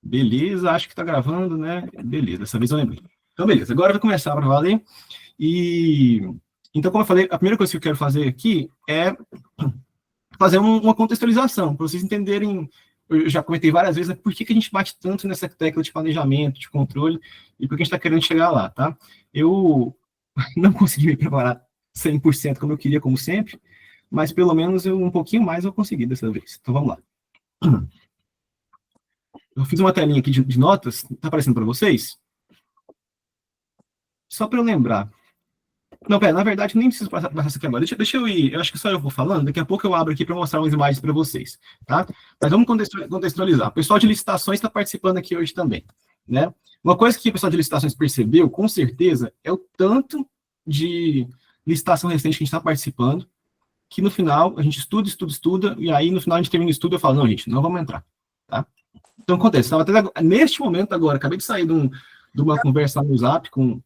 Beleza, acho que tá gravando, né? Beleza, dessa vez eu lembrei. Então, beleza, agora vai começar para valer. E então, como eu falei, a primeira coisa que eu quero fazer aqui é fazer uma contextualização, para vocês entenderem. Eu já comentei várias vezes, né, por que a gente bate tanto nessa tecla de planejamento, de controle, e por que a gente está querendo chegar lá, tá? Eu não consegui me preparar 100% como eu queria, como sempre, mas pelo menos um pouquinho mais eu consegui dessa vez. Então vamos lá. Eu fiz uma telinha aqui de notas, tá aparecendo para vocês? Só para eu lembrar. Não, pera, na verdade, nem preciso passar isso aqui agora. Deixa eu ir, eu acho que só eu vou falando, daqui a pouco eu abro aqui para mostrar umas imagens para vocês, tá? Mas vamos contextualizar. O pessoal de licitações está participando aqui hoje também, né? Uma coisa que o pessoal de licitações percebeu, com certeza, é o tanto de licitação recente que a gente está participando, que no final a gente estuda, e aí no final a gente termina o estudo e eu falo, não, gente, não vamos entrar, tá? Então acontece, estava até neste momento agora, acabei de sair de uma conversa no Zap com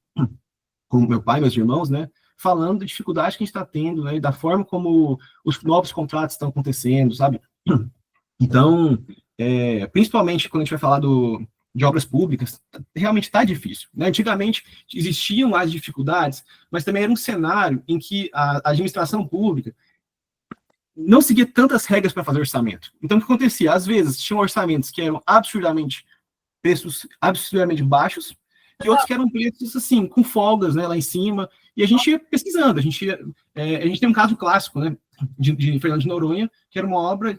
meu pai, meus irmãos, né, falando da dificuldade que a gente está tendo, né, da forma como os novos contratos estão acontecendo, sabe? Então, principalmente quando a gente vai falar de obras públicas, realmente está difícil, né? Antigamente existiam mais dificuldades, mas também era um cenário em que a administração pública não seguia tantas regras para fazer orçamento. Então, o que acontecia? Às vezes, tinham orçamentos que eram preços absurdamente baixos, e outros que eram preços, assim, com folgas, né, lá em cima, e a gente ia pesquisando, a gente tem um caso clássico, né, de Fernando de Noronha, que era uma obra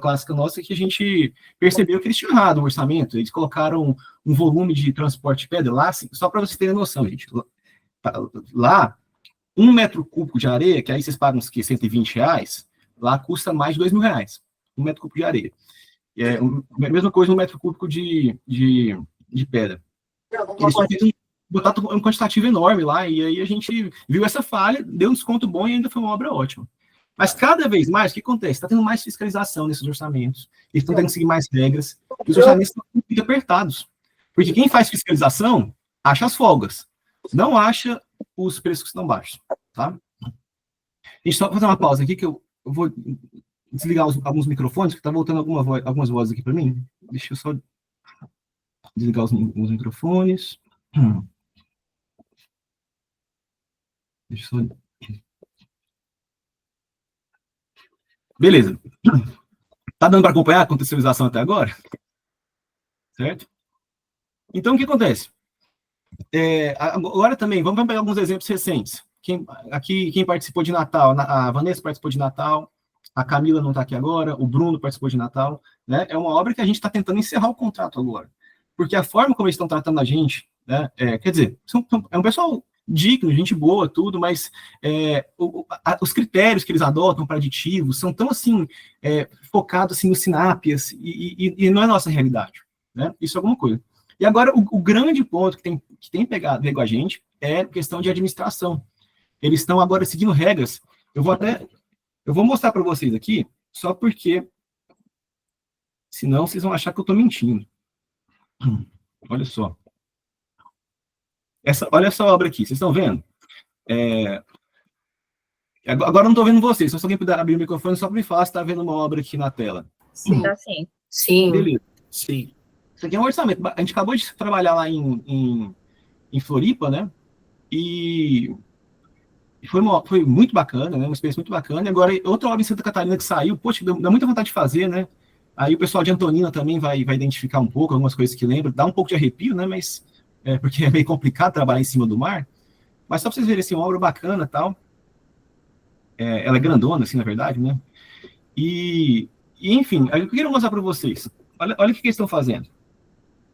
clássica nossa, que a gente percebeu que eles tinham errado o orçamento, eles colocaram um volume de transporte de pedra lá, assim, só para vocês terem noção, gente, lá, 1 metro cúbico de areia, que aí vocês pagam uns R$ 120, lá custa mais de R$ 2.000, 1 metro cúbico de areia. A mesma coisa 1 metro cúbico de pedra. Eles botaram um quantitativo enorme lá, e aí a gente viu essa falha, deu um desconto bom e ainda foi uma obra ótima. Mas cada vez mais, o que acontece? Está tendo mais fiscalização nesses orçamentos, eles estão tendo que seguir mais regras, e os orçamentos estão muito apertados. Porque quem faz fiscalização acha as folgas, não acha os preços que estão baixos. Tá? Deixa eu só fazer uma pausa aqui, que eu vou desligar alguns microfones, que está voltando algumas vozes aqui para mim. Deixa eu só desligar os microfones. Deixa eu só... Beleza. Tá dando para acompanhar a contextualização até agora? Certo? Então, o que acontece? Agora também, vamos pegar alguns exemplos recentes. Quem participou de Natal? A Vanessa participou de Natal, a Camila não está aqui agora, o Bruno participou de Natal. Né? É uma obra que a gente está tentando encerrar o contrato agora. Porque a forma como eles estão tratando a gente, né, quer dizer, é um pessoal digno, gente boa, tudo, mas os critérios que eles adotam para aditivos são tão assim, focados assim, no SINAPIAS, e não é a nossa realidade. Né? Isso é alguma coisa. E agora, o grande ponto que tem pegado com a gente é questão de administração. Eles estão agora seguindo regras. Eu vou mostrar para vocês aqui, só porque senão vocês vão achar que eu estou mentindo. Olha só. Olha essa obra aqui, vocês estão vendo? Agora eu não estou vendo vocês, só se alguém puder abrir o microfone, só para me falar se está vendo uma obra aqui na tela. Sim, tá sim. Sim. Beleza. Sim. Isso aqui é um orçamento. A gente acabou de trabalhar lá em Floripa, né? E foi muito bacana, né? Uma experiência muito bacana. E agora, outra obra em Santa Catarina que saiu, poxa, dá muita vontade de fazer, né? Aí o pessoal de Antonina também vai identificar um pouco, algumas coisas que lembra, dá um pouco de arrepio, né? Mas porque é meio complicado trabalhar em cima do mar. Mas só para vocês verem, assim, uma obra bacana e tal. Ela é grandona, assim, na verdade, né? E enfim, eu queria mostrar para vocês. Olha o que eles estão fazendo.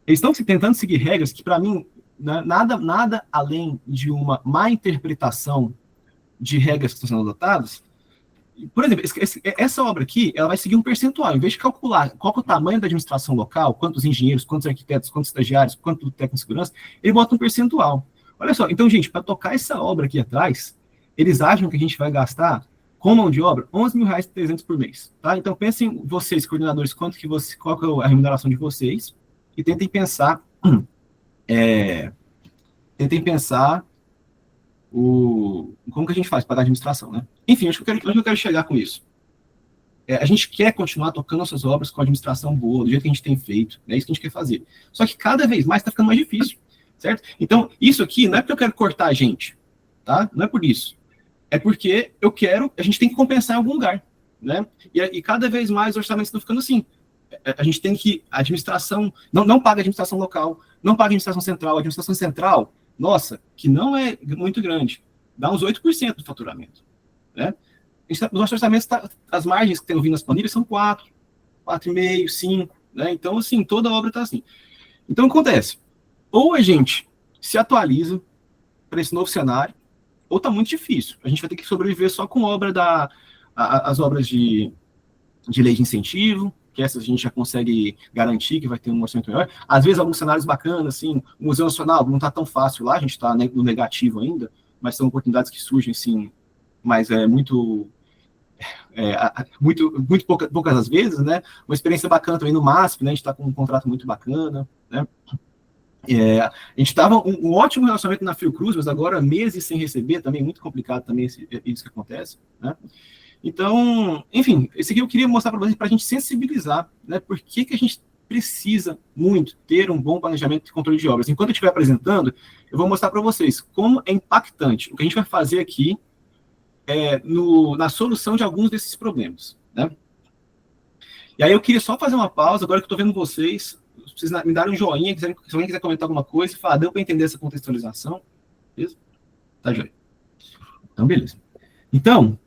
Eles estão tentando seguir regras que, para mim, nada além de uma má interpretação de regras que estão sendo adotadas. Por exemplo, essa obra aqui, ela vai seguir um percentual. Em vez de calcular qual é o tamanho da administração local, quantos engenheiros, quantos arquitetos, quantos estagiários, quanto técnico de segurança, ele bota um percentual. Olha só, então, gente, para tocar essa obra aqui atrás, eles acham que a gente vai gastar, com mão de obra, R$11.300 por mês. Tá? Então, pensem vocês, coordenadores, qual que é a remuneração de vocês, e tentem pensar como que a gente faz para dar administração, né? Enfim, onde eu quero chegar com isso? a gente quer continuar tocando nossas obras com a administração boa, do jeito que a gente tem feito, é isso que a gente quer fazer. Só que cada vez mais está ficando mais difícil, certo? Então, isso aqui não é porque eu quero cortar a gente, tá? Não é por isso. É porque a gente tem que compensar em algum lugar, né? E cada vez mais os orçamentos estão ficando assim. A gente tem que, a administração, não paga a administração local, não paga a administração central. A administração central, nossa, que não é muito grande, dá uns 8% do faturamento, né? Os nossos orçamentos, as margens que tem ouvindo nas planilhas são 4, 4,5, 5, né? Então, assim, toda obra está assim. Então, acontece, ou a gente se atualiza para esse novo cenário, ou está muito difícil. A gente vai ter que sobreviver só com as obras de lei de incentivo, que essas a gente já consegue garantir que vai ter um orçamento melhor. Às vezes, alguns cenários bacanas, assim, o Museu Nacional não está tão fácil lá, a gente está no negativo ainda, mas são oportunidades que surgem, sim, mas muito poucas as vezes, né? Uma experiência bacana também no MASP, né? A gente está com um contrato muito bacana, né? A gente estava um ótimo relacionamento na Fiocruz, mas agora meses sem receber, também muito complicado também isso que acontece, né? Então, enfim, esse aqui eu queria mostrar para vocês, para a gente sensibilizar, né? Por que a gente precisa muito ter um bom planejamento de controle de obras. Enquanto eu estiver apresentando, eu vou mostrar para vocês como é impactante o que a gente vai fazer aqui na solução de alguns desses problemas, né? E aí eu queria só fazer uma pausa, agora que eu estou vendo vocês me darem um joinha, se alguém quiser comentar alguma coisa, falar, deu para entender essa contextualização? Beleza? Tá, joia. Então, beleza. Então,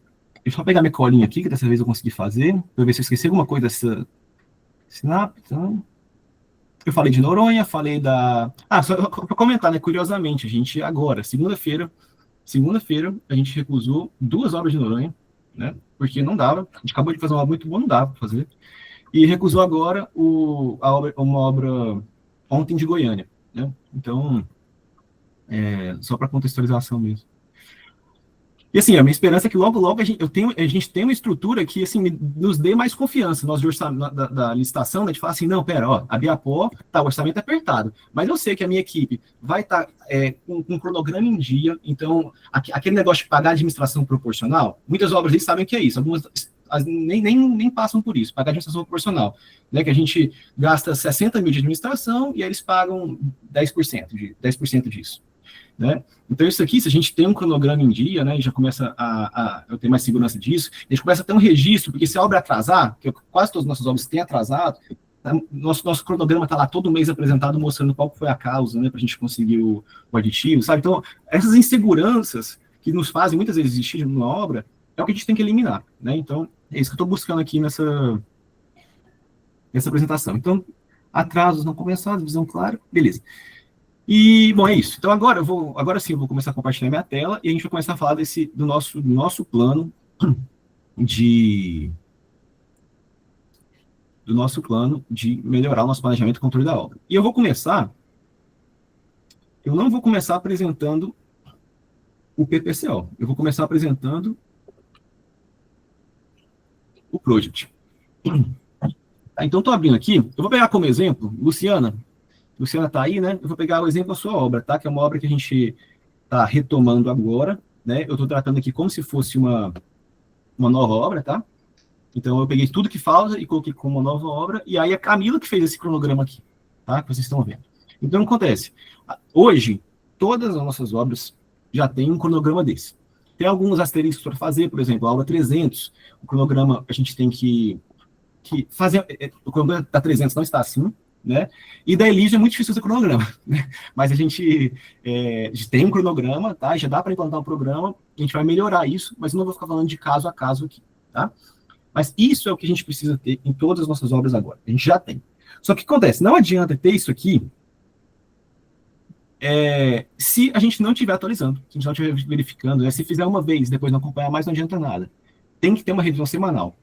deixa eu pegar minha colinha aqui, que dessa vez eu consegui fazer, para ver se eu esqueci alguma coisa dessa Sinap. Então, eu falei de Noronha, falei da... só para comentar, né, curiosamente, a gente agora, segunda-feira, a gente recusou 2 obras de Noronha, né? Porque não dava. A gente acabou de fazer uma obra muito boa, não dava para fazer. E recusou agora uma obra ontem de Goiânia, né? Então, só para contextualização mesmo. E assim, a minha esperança é que logo, logo a gente tem uma estrutura que assim, nos dê mais confiança. Nós da licitação, né, a gente fala assim, não, pera, ó, a Biapó, o orçamento é apertado, mas eu sei que a minha equipe vai estar com um cronograma em dia, então, aquele negócio de pagar a administração proporcional, muitas obras ali sabem que é isso, algumas nem passam por isso, pagar a administração proporcional, né, que a gente gasta 60 mil de administração e aí eles pagam 10% disso. Né? Então, isso aqui, se a gente tem um cronograma em dia, né, e já começa eu ter mais segurança disso, a gente começa a ter um registro, porque se a obra atrasar, que quase todas as nossas obras têm atrasado, nosso cronograma está lá todo mês apresentado, mostrando qual foi a causa, né, para a gente conseguir o aditivo, sabe? Então, essas inseguranças que nos fazem muitas vezes existir numa obra, é o que a gente tem que eliminar, né? Então, é isso que eu estou buscando aqui nessa apresentação. Então, atrasos não compensados, visão clara, beleza. E, bom, é isso. Então, agora sim, eu vou começar a compartilhar minha tela e a gente vai começar a falar do nosso plano de melhorar o nosso planejamento e controle da obra. E eu não vou começar apresentando o PPCO, eu vou começar apresentando o Project. Então, estou abrindo aqui, eu vou pegar como exemplo, Luciana está aí, né? Eu vou pegar o exemplo da sua obra, tá? Que é uma obra que a gente está retomando agora, né? Eu estou tratando aqui como se fosse uma nova obra, tá? Então, eu peguei tudo que falta e coloquei como uma nova obra, e aí a Camila que fez esse cronograma aqui, tá? Que vocês estão vendo. Então, o que acontece? Hoje, todas as nossas obras já têm um cronograma desse. Tem alguns asteriscos para fazer, por exemplo, a obra 300, o cronograma a gente tem que fazer... O cronograma da 300 não está assim, né? E da Elise é muito difícil fazer cronograma, né? Mas a gente tem um cronograma, tá? Já dá para implantar um programa, a gente vai melhorar isso, mas não vou ficar falando de caso a caso aqui, tá? Mas isso é o que a gente precisa ter em todas as nossas obras agora. A gente já tem. Só que o que acontece? Não adianta ter isso aqui se a gente não estiver atualizando, se a gente não estiver verificando, né? Se fizer uma vez, depois não acompanhar mais, não adianta nada. Tem que ter uma revisão semanal.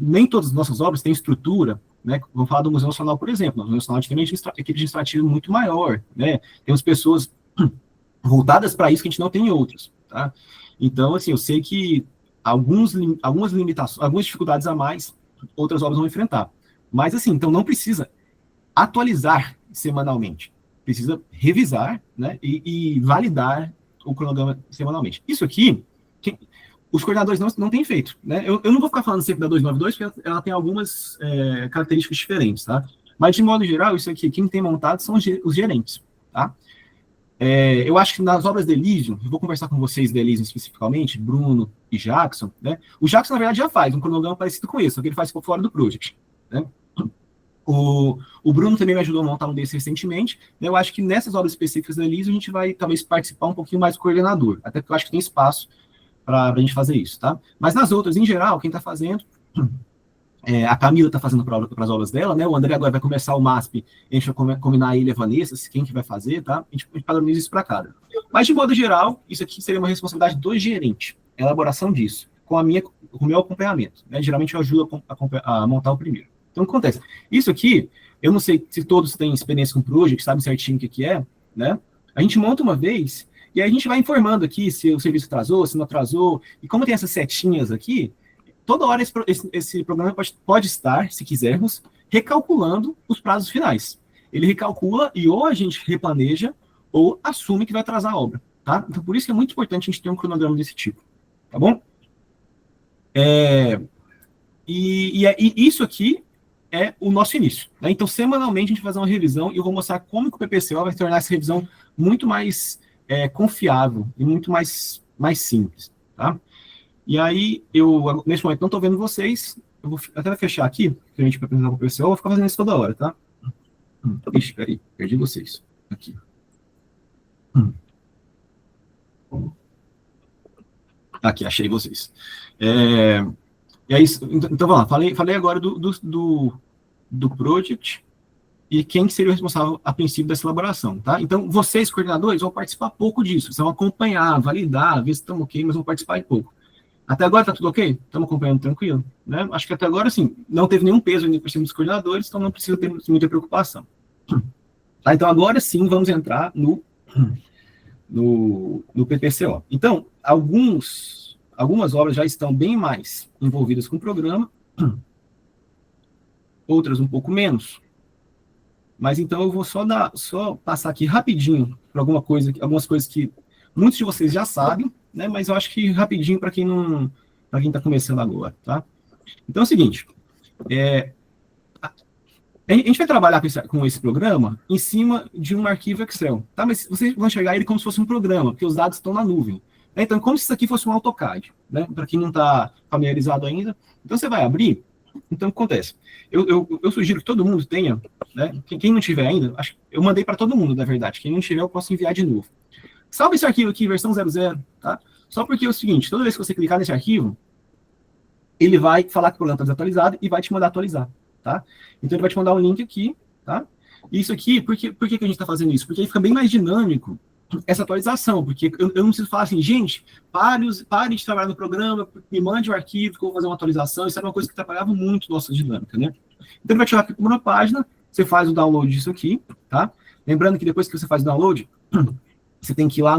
Nem todas as nossas obras têm estrutura, né? Vamos falar do Museu Nacional, por exemplo. No Museu Nacional a gente tem uma equipe administrativa muito maior, né? Temos pessoas voltadas para isso que a gente não tem em outros, tá? Então, assim, eu sei que algumas limitações, algumas dificuldades a mais, outras obras vão enfrentar. Mas, assim, então não precisa atualizar semanalmente. Precisa revisar, né? E validar o cronograma semanalmente. Isso aqui, os coordenadores não têm feito, né? Eu não vou ficar falando sempre da 292, porque ela tem algumas características diferentes, tá? Mas, de modo geral, isso aqui, quem tem montado são os gerentes, tá? Eu acho que nas obras de Elysium, eu vou conversar com vocês de Elysium especificamente, Bruno e Jackson, né? O Jackson, na verdade, já faz um cronograma parecido com esse, só que ele faz por fora do project, né? O Bruno também me ajudou a montar um desse recentemente, né? Eu acho que nessas obras específicas da Elysium, a gente vai, talvez, participar um pouquinho mais do coordenador, até porque eu acho que tem espaço para a gente fazer isso, tá? Mas nas outras, em geral, quem está fazendo... a Camila está fazendo para as obras dela, né? O André agora vai começar o MASP, a gente vai combinar ele e a Vanessa, quem que vai fazer, tá? A gente padroniza isso para cada. Mas, de modo geral, isso aqui seria uma responsabilidade do gerente, a elaboração disso, com o meu acompanhamento, né? Geralmente eu ajudo a montar o primeiro. Então, o que acontece? Isso aqui, eu não sei se todos têm experiência com project, sabem certinho o que é, né? A gente monta uma vez, e aí a gente vai informando aqui se o serviço atrasou, se não atrasou, e como tem essas setinhas aqui, toda hora esse programa pode estar, se quisermos, recalculando os prazos finais. Ele recalcula e ou a gente replaneja ou assume que vai atrasar a obra, tá? Então, por isso que é muito importante a gente ter um cronograma desse tipo, tá bom? E isso aqui é o nosso início, né? Então, semanalmente, a gente vai fazer uma revisão e eu vou mostrar como que o PPCO vai tornar essa revisão muito mais confiável e muito mais simples, tá? E aí, eu, nesse momento, não estou vendo vocês. Eu vou até fechar aqui, para a gente apresentar para o pessoal. Eu vou ficar fazendo isso toda hora, tá? Ixi, peraí, perdi vocês. Aqui. Aqui, achei vocês. E aí, então, vamos lá. Falei agora do project e quem seria o responsável, a princípio, dessa elaboração, tá? Então, vocês, coordenadores, vão participar pouco disso. Vocês vão acompanhar, validar, ver se estão ok, mas vão participar pouco. Até agora tá tudo ok? Estamos acompanhando tranquilo, né? Acho que até agora, sim, não teve nenhum peso ainda por cima dos coordenadores, então não precisa ter muita preocupação. Tá, então agora sim vamos entrar no PPCO. Então, algumas obras já estão bem mais envolvidas com o programa, outras um pouco menos. Mas então eu vou só passar aqui rapidinho por algumas coisas que muitos de vocês já sabem, né? Mas eu acho que rapidinho para quem está começando agora, tá? Então é o seguinte, a gente vai trabalhar com esse programa em cima de um arquivo Excel, tá? Mas vocês vão enxergar ele como se fosse um programa, porque os dados estão na nuvem. Então, como se isso aqui fosse um AutoCAD, né? Para quem não está familiarizado ainda. Então, você vai abrir. Então, o que acontece? Eu sugiro que todo mundo tenha, né? Quem não tiver ainda, eu mandei para todo mundo, na verdade. Quem não tiver, eu posso enviar de novo. Salve esse arquivo aqui, versão 00, tá? Só porque é o seguinte, toda vez que você clicar nesse arquivo, ele vai falar que o programa está desatualizado e vai te mandar atualizar, tá? Então, ele vai te mandar um link aqui, tá? E isso aqui, por que a gente está fazendo isso? Porque aí fica bem mais dinâmico essa atualização, porque eu não preciso falar assim, gente, pare de trabalhar no programa, me mande o arquivo que eu vou fazer uma atualização, isso era uma coisa que atrapalhava muito nossa dinâmica, né? Então, ele vai te levar para uma página, você faz o download disso aqui, tá? Lembrando que depois que você faz o download, você tem que ir lá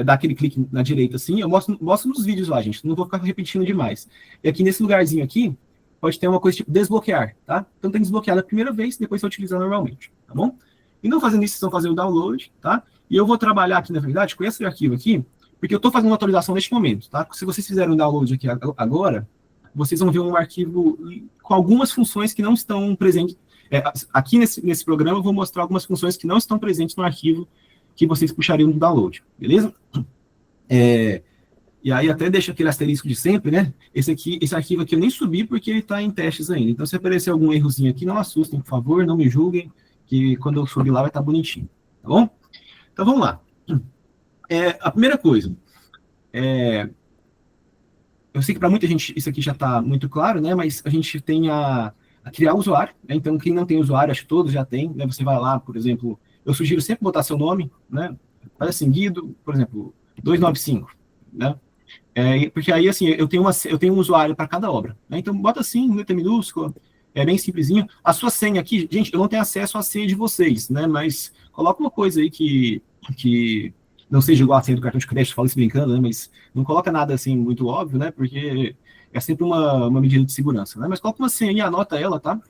dar aquele clique na direita assim, eu mostro nos vídeos lá, gente, não vou ficar repetindo demais. E aqui nesse lugarzinho aqui, pode ter uma coisa tipo desbloquear, tá? Então tem que desbloquear na primeira vez, depois você utiliza normalmente, tá bom? E não fazendo isso, vocês vão fazer o download, tá? E eu vou trabalhar aqui, na verdade, com esse arquivo aqui, porque eu estou fazendo uma atualização neste momento, tá? Se vocês fizerem um download aqui agora, vocês vão ver um arquivo com algumas funções que não estão presentes. Aqui nesse programa eu vou mostrar algumas funções que não estão presentes no arquivo que vocês puxariam do download, beleza? E aí até deixa aquele asterisco de sempre, né? Esse arquivo aqui eu nem subi porque ele está em testes ainda. Então, se aparecer algum errozinho aqui, não assustem, por favor, não me julguem, que quando eu subir lá vai estar bonitinho, tá bom? Então, vamos lá. A primeira coisa, eu sei que para muita gente isso aqui já está muito claro, né? Mas a gente tem a criar usuário, né? Então, quem não tem usuário, acho que todos já tem, né? Você vai lá, por exemplo, eu sugiro sempre botar seu nome, né? Faz assim, Guido, por exemplo, 295, né? Porque aí, assim, eu tenho um usuário para cada obra, né? Então, bota assim, letra minúscula, é bem simplesinho. A sua senha aqui, gente, eu não tenho acesso à senha de vocês, né? Mas coloca uma coisa aí que não seja igual a senha do cartão de crédito, falo isso brincando, né? Mas não coloca nada, assim, muito óbvio, né? Porque é sempre uma medida de segurança, né? Mas coloca uma senha e anota ela, tá?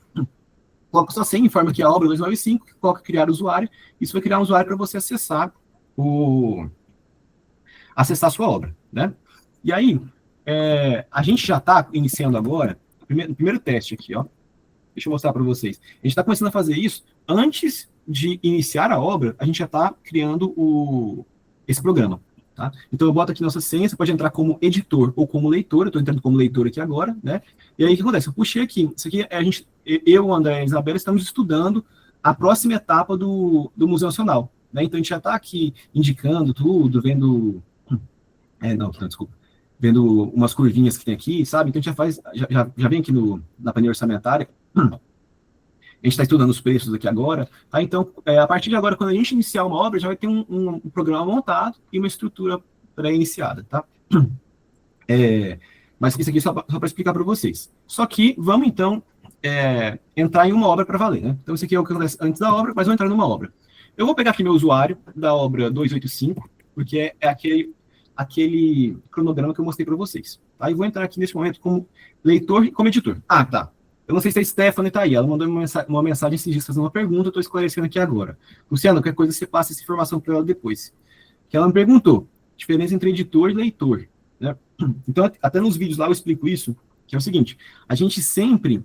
Coloca sua senha, informa que é a obra 295, coloca criar usuário, isso vai criar um usuário para você acessar a sua obra, né? E aí, a gente já está iniciando agora o primeiro teste aqui, ó. Deixa eu mostrar para vocês. A gente está começando a fazer isso antes de iniciar a obra, a gente já está criando esse programa. Tá? Então eu boto aqui nossa senha, você pode entrar como editor ou como leitor, eu estou entrando como leitor aqui agora, né? E aí o que acontece? Eu puxei aqui, isso aqui eu, André e a Isabela estamos estudando a próxima etapa do Museu Nacional. Né? Então a gente já está aqui indicando tudo, vendo. Não, desculpa. Vendo umas curvinhas que tem aqui, sabe? Então a gente já vem aqui na planilha orçamentária. A gente está estudando os preços aqui agora, tá? Então, a partir de agora, quando a gente iniciar uma obra, já vai ter um programa montado e uma estrutura pré-iniciada, tá? Mas isso aqui é só para explicar para vocês. Só que vamos, então, entrar em uma obra para valer, né? Então, isso aqui é o que acontece antes da obra, mas vamos entrar numa obra. Eu vou pegar aqui meu usuário da obra 285, porque é aquele cronograma que eu mostrei para vocês. Tá? E vou entrar aqui nesse momento como leitor e como editor. Ah, tá. Eu não sei se a Stephanie está aí. Ela mandou uma mensagem esses dias fazendo uma pergunta, eu estou esclarecendo aqui agora. Luciano, qualquer coisa você passa essa informação para ela depois. Que ela me perguntou, diferença entre editor e leitor. Né? Então, até nos vídeos lá eu explico isso, que é o seguinte, a gente sempre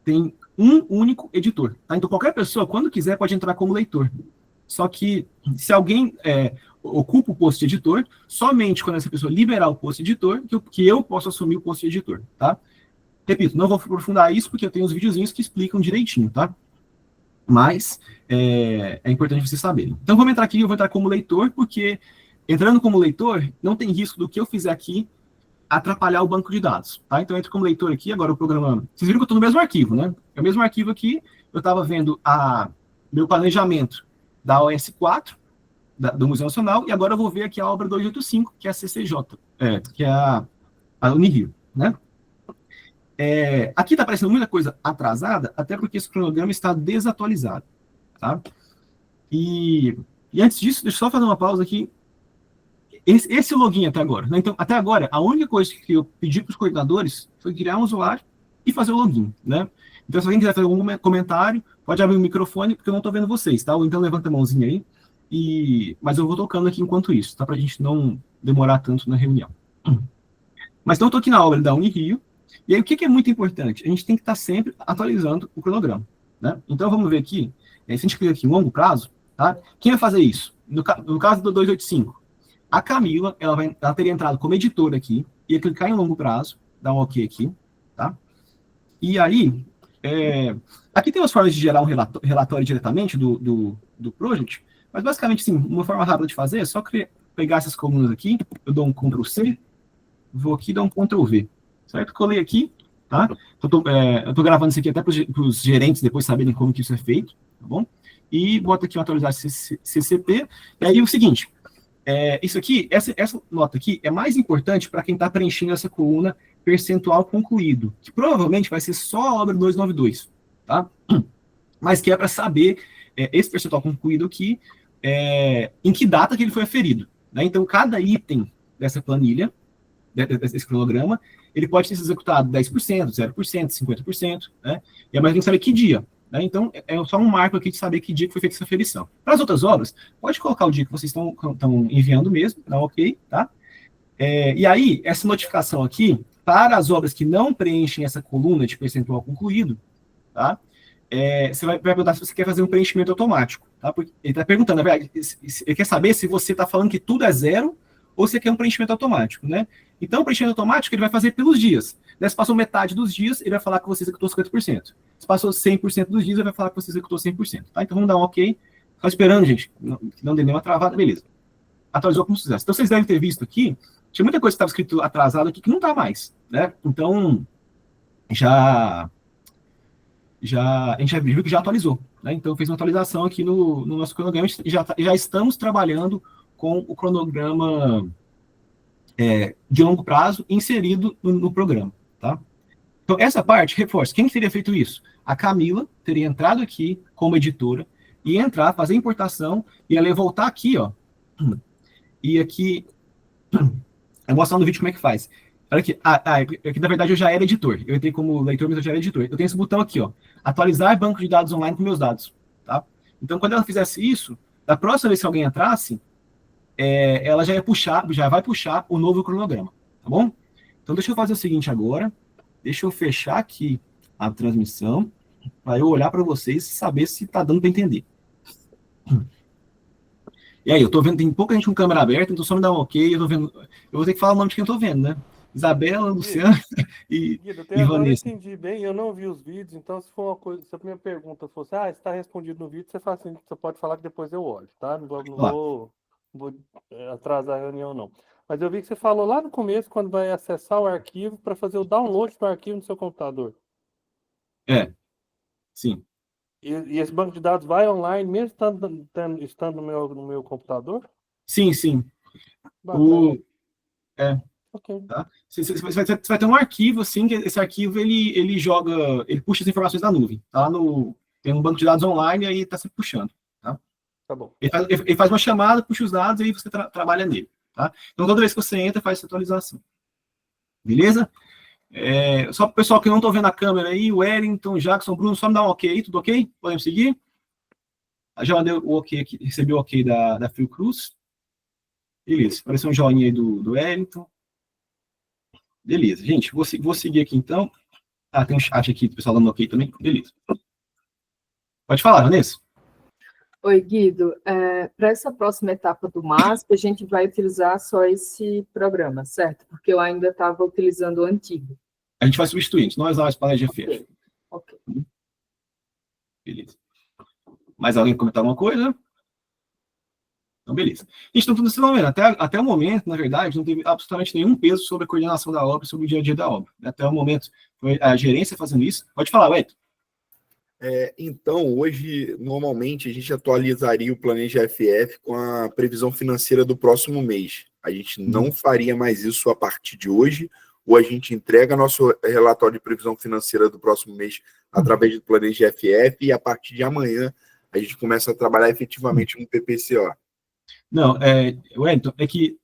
tem um único editor. Tá? Então, qualquer pessoa, quando quiser, pode entrar como leitor. Só que, se alguém ocupa o posto de editor, somente quando essa pessoa liberar o posto de editor, que eu posso assumir o posto de editor, tá? Repito, não vou aprofundar isso, porque eu tenho os videozinhos que explicam direitinho, tá? Mas é importante vocês saberem. Então, vamos entrar aqui, eu vou entrar como leitor, porque entrando como leitor, não tem risco do que eu fizer aqui atrapalhar o banco de dados, tá? Então, eu entro como leitor aqui, agora o programa... Vocês viram que eu estou no mesmo arquivo, né? É o mesmo arquivo aqui, eu estava vendo meu planejamento da OS4, do Museu Nacional, e agora eu vou ver aqui a obra 285, que é a CCJ, que é a Unirio, né? Aqui está aparecendo muita coisa atrasada, até porque esse cronograma está desatualizado, tá? E antes disso, deixa eu só fazer uma pausa aqui. Esse login até agora, né? Então, até agora, a única coisa que eu pedi para os coordenadores foi criar um usuário e fazer o login, né? Então, se alguém quiser fazer algum comentário, pode abrir o microfone, porque eu não estou vendo vocês, tá? Ou então levanta a mãozinha aí, mas eu vou tocando aqui enquanto isso, tá? Para a gente não demorar tanto na reunião. Mas então, eu estou aqui na obra da Unirio. E aí, o que é muito importante? A gente tem que estar sempre atualizando o cronograma, né? Então, vamos ver aqui, se a gente clica aqui em longo prazo, tá? Quem vai fazer isso? No caso do 285, a Camila, ela teria entrado como editora aqui, ia clicar em longo prazo, dar um OK aqui, tá? E aí, aqui tem umas formas de gerar um relatório diretamente do project, mas basicamente, sim, uma forma rápida de fazer é só pegar essas colunas aqui, eu dou um Ctrl+C, vou aqui e dou um Ctrl+V. Certo? Colei aqui, tá? Eu tô gravando isso aqui até para os gerentes depois saberem como que isso é feito, tá bom? E boto aqui um atualizar CCP. E aí o seguinte, isso aqui, essa nota aqui é mais importante para quem está preenchendo essa coluna percentual concluído, que provavelmente vai ser só a obra 292, tá? Mas que é para saber esse percentual concluído aqui, em que data que ele foi aferido, né? Então, cada item dessa planilha, desse cronograma, ele pode ser executado 10%, 0%, 50%, né? E a mais tem que saber que dia, né? Então, é só um marco aqui de saber que dia que foi feita essa aferição. Para as outras obras, pode colocar o dia que vocês estão enviando mesmo, dá OK, tá? E aí, essa notificação aqui, para as obras que não preenchem essa coluna de percentual concluído, tá? Você vai perguntar se você quer fazer um preenchimento automático, tá? Porque ele está perguntando, na verdade, ele quer saber se você está falando que tudo é zero ou se quer um preenchimento automático, né? Então, o preenchimento automático ele vai fazer pelos dias. Se passou metade dos dias, ele vai falar que você executou 50%. Se passou 100% dos dias, ele vai falar que você executou 100%. Tá? Então, vamos dar um OK. Só esperando, gente, que não dê nenhuma travada. Beleza. Atualizou como sucesso. Então, vocês devem ter visto aqui, tinha muita coisa que estava escrito atrasado aqui que não está mais, né? Então, a gente já viu que já atualizou, né? Então, fez uma atualização aqui no nosso cronograma e já estamos trabalhando com o cronograma de longo prazo inserido no programa, tá? Então, essa parte, reforço, quem teria feito isso? A Camila teria entrado aqui como editora, ia entrar, fazer importação, e ela ia voltar aqui, ó, e aqui, eu vou mostrar no vídeo como é que faz. Olha aqui, aqui na verdade eu já era editor, eu entrei como leitor, mas eu já era editor. Eu tenho esse botão aqui, ó, atualizar banco de dados online com meus dados, tá? Então, quando ela fizesse isso, da próxima vez que alguém entrasse, ela já vai puxar o novo cronograma, tá tá bom? Então, deixa eu fazer o seguinte agora. Deixa eu fechar aqui a transmissão para eu olhar para vocês e saber se está dando para entender. E aí, eu tô vendo, tem pouca gente com câmera aberta, então só me dá um ok, eu tô vendo. Eu vou ter que falar o nome de quem eu tô vendo, né? Isabela, Luciana Guido, e até agora eu Vanessa. entendi bem, eu não vi os vídeos, então se for uma coisa, se a minha pergunta fosse, está respondido no vídeo, você fala assim, você pode falar que depois eu olho, tá? Não vou atrasar a reunião, não. Mas eu vi que você falou lá no começo, quando vai acessar o arquivo, para fazer o download do arquivo no seu computador. Sim. E esse banco de dados vai online, mesmo estando no meu computador? Sim. Bacana. Ok. Tá? Você vai ter um arquivo, assim, que esse arquivo, ele puxa as informações da nuvem. Tá? Tem um banco de dados online, e aí tá sempre puxando. Tá? Tá bom. Ele faz uma chamada, puxa os dados, e aí você trabalha nele. Tá? Então, toda vez que você entra, faz essa atualização. Beleza? Só para o pessoal que não está vendo a câmera aí, o Wellington, Jackson, Bruno, só me dá um ok aí, tudo ok? Podemos seguir? Já mandei o ok aqui, recebi o ok da Fiocruz. Beleza, apareceu um joinha aí do Wellington. Beleza, gente, vou seguir aqui então. Tem um chat aqui do pessoal dando ok também. Beleza. Pode falar, Vanessa. Oi, Guido. Para essa próxima etapa do MASP, a gente vai utilizar só esse programa, certo? Porque eu ainda estava utilizando o antigo. A gente vai substituir, a gente não vai usar mais para a GFF. Ok. Beleza. Mais alguém comentar alguma coisa? Então, beleza. Gente, então, tudo assim, até o momento, na verdade, não teve absolutamente nenhum peso sobre a coordenação da obra, sobre o dia a dia da obra. Até o momento, foi a gerência fazendo isso. Pode falar, Wellington. Então, hoje, normalmente, a gente atualizaria o Planeja FF com a previsão financeira do próximo mês. A gente não faria mais isso a partir de hoje, ou a gente entrega nosso relatório de previsão financeira do próximo mês através do Planeja FF, e a partir de amanhã a gente começa a trabalhar efetivamente no PPCO. Não, Wellington, é que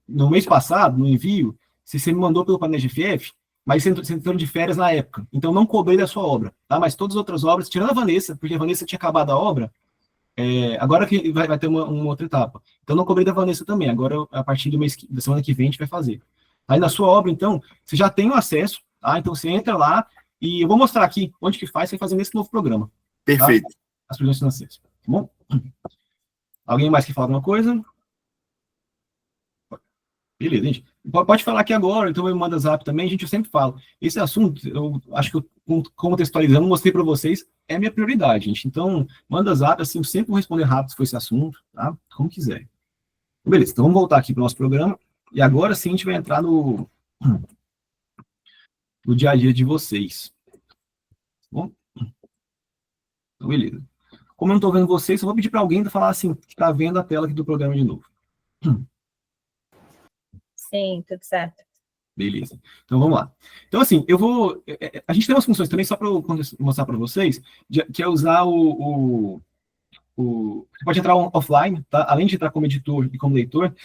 no mês passado, no envio, você me mandou pelo Planeja FF, mas você entrou de férias na época, então não cobrei da sua obra, tá? Mas todas as outras obras, tirando a Vanessa, porque a Vanessa tinha acabado a obra, agora que vai ter uma outra etapa. Então não cobrei da Vanessa também, agora a partir da semana que vem a gente vai fazer. Aí na sua obra, então, você já tem o acesso, tá? Então você entra lá e eu vou mostrar aqui onde que faz, você vai fazer nesse novo programa. Perfeito. Tá? As previsões financeiras, tá bom? Alguém mais quer falar alguma coisa? Beleza, gente. Pode falar aqui agora, então eu mando zap também, gente, eu sempre falo. Esse assunto, eu acho que eu, contextualizando, mostrei para vocês, é minha prioridade, gente. Então, manda zap, assim, eu sempre vou responder rápido se for esse assunto, tá? Como quiser. Beleza, então vamos voltar aqui para o nosso programa. E agora sim a gente vai entrar no dia a dia de vocês. Tá bom? Então, beleza. Como eu não estou vendo vocês, eu vou pedir para alguém falar assim, que está vendo a tela aqui do programa de novo. Sim, tudo certo. Beleza. Então vamos lá. Então, assim, eu vou. A gente tem umas funções também, só para mostrar para vocês, que é usar você pode entrar offline, tá? Além de entrar como editor e como leitor.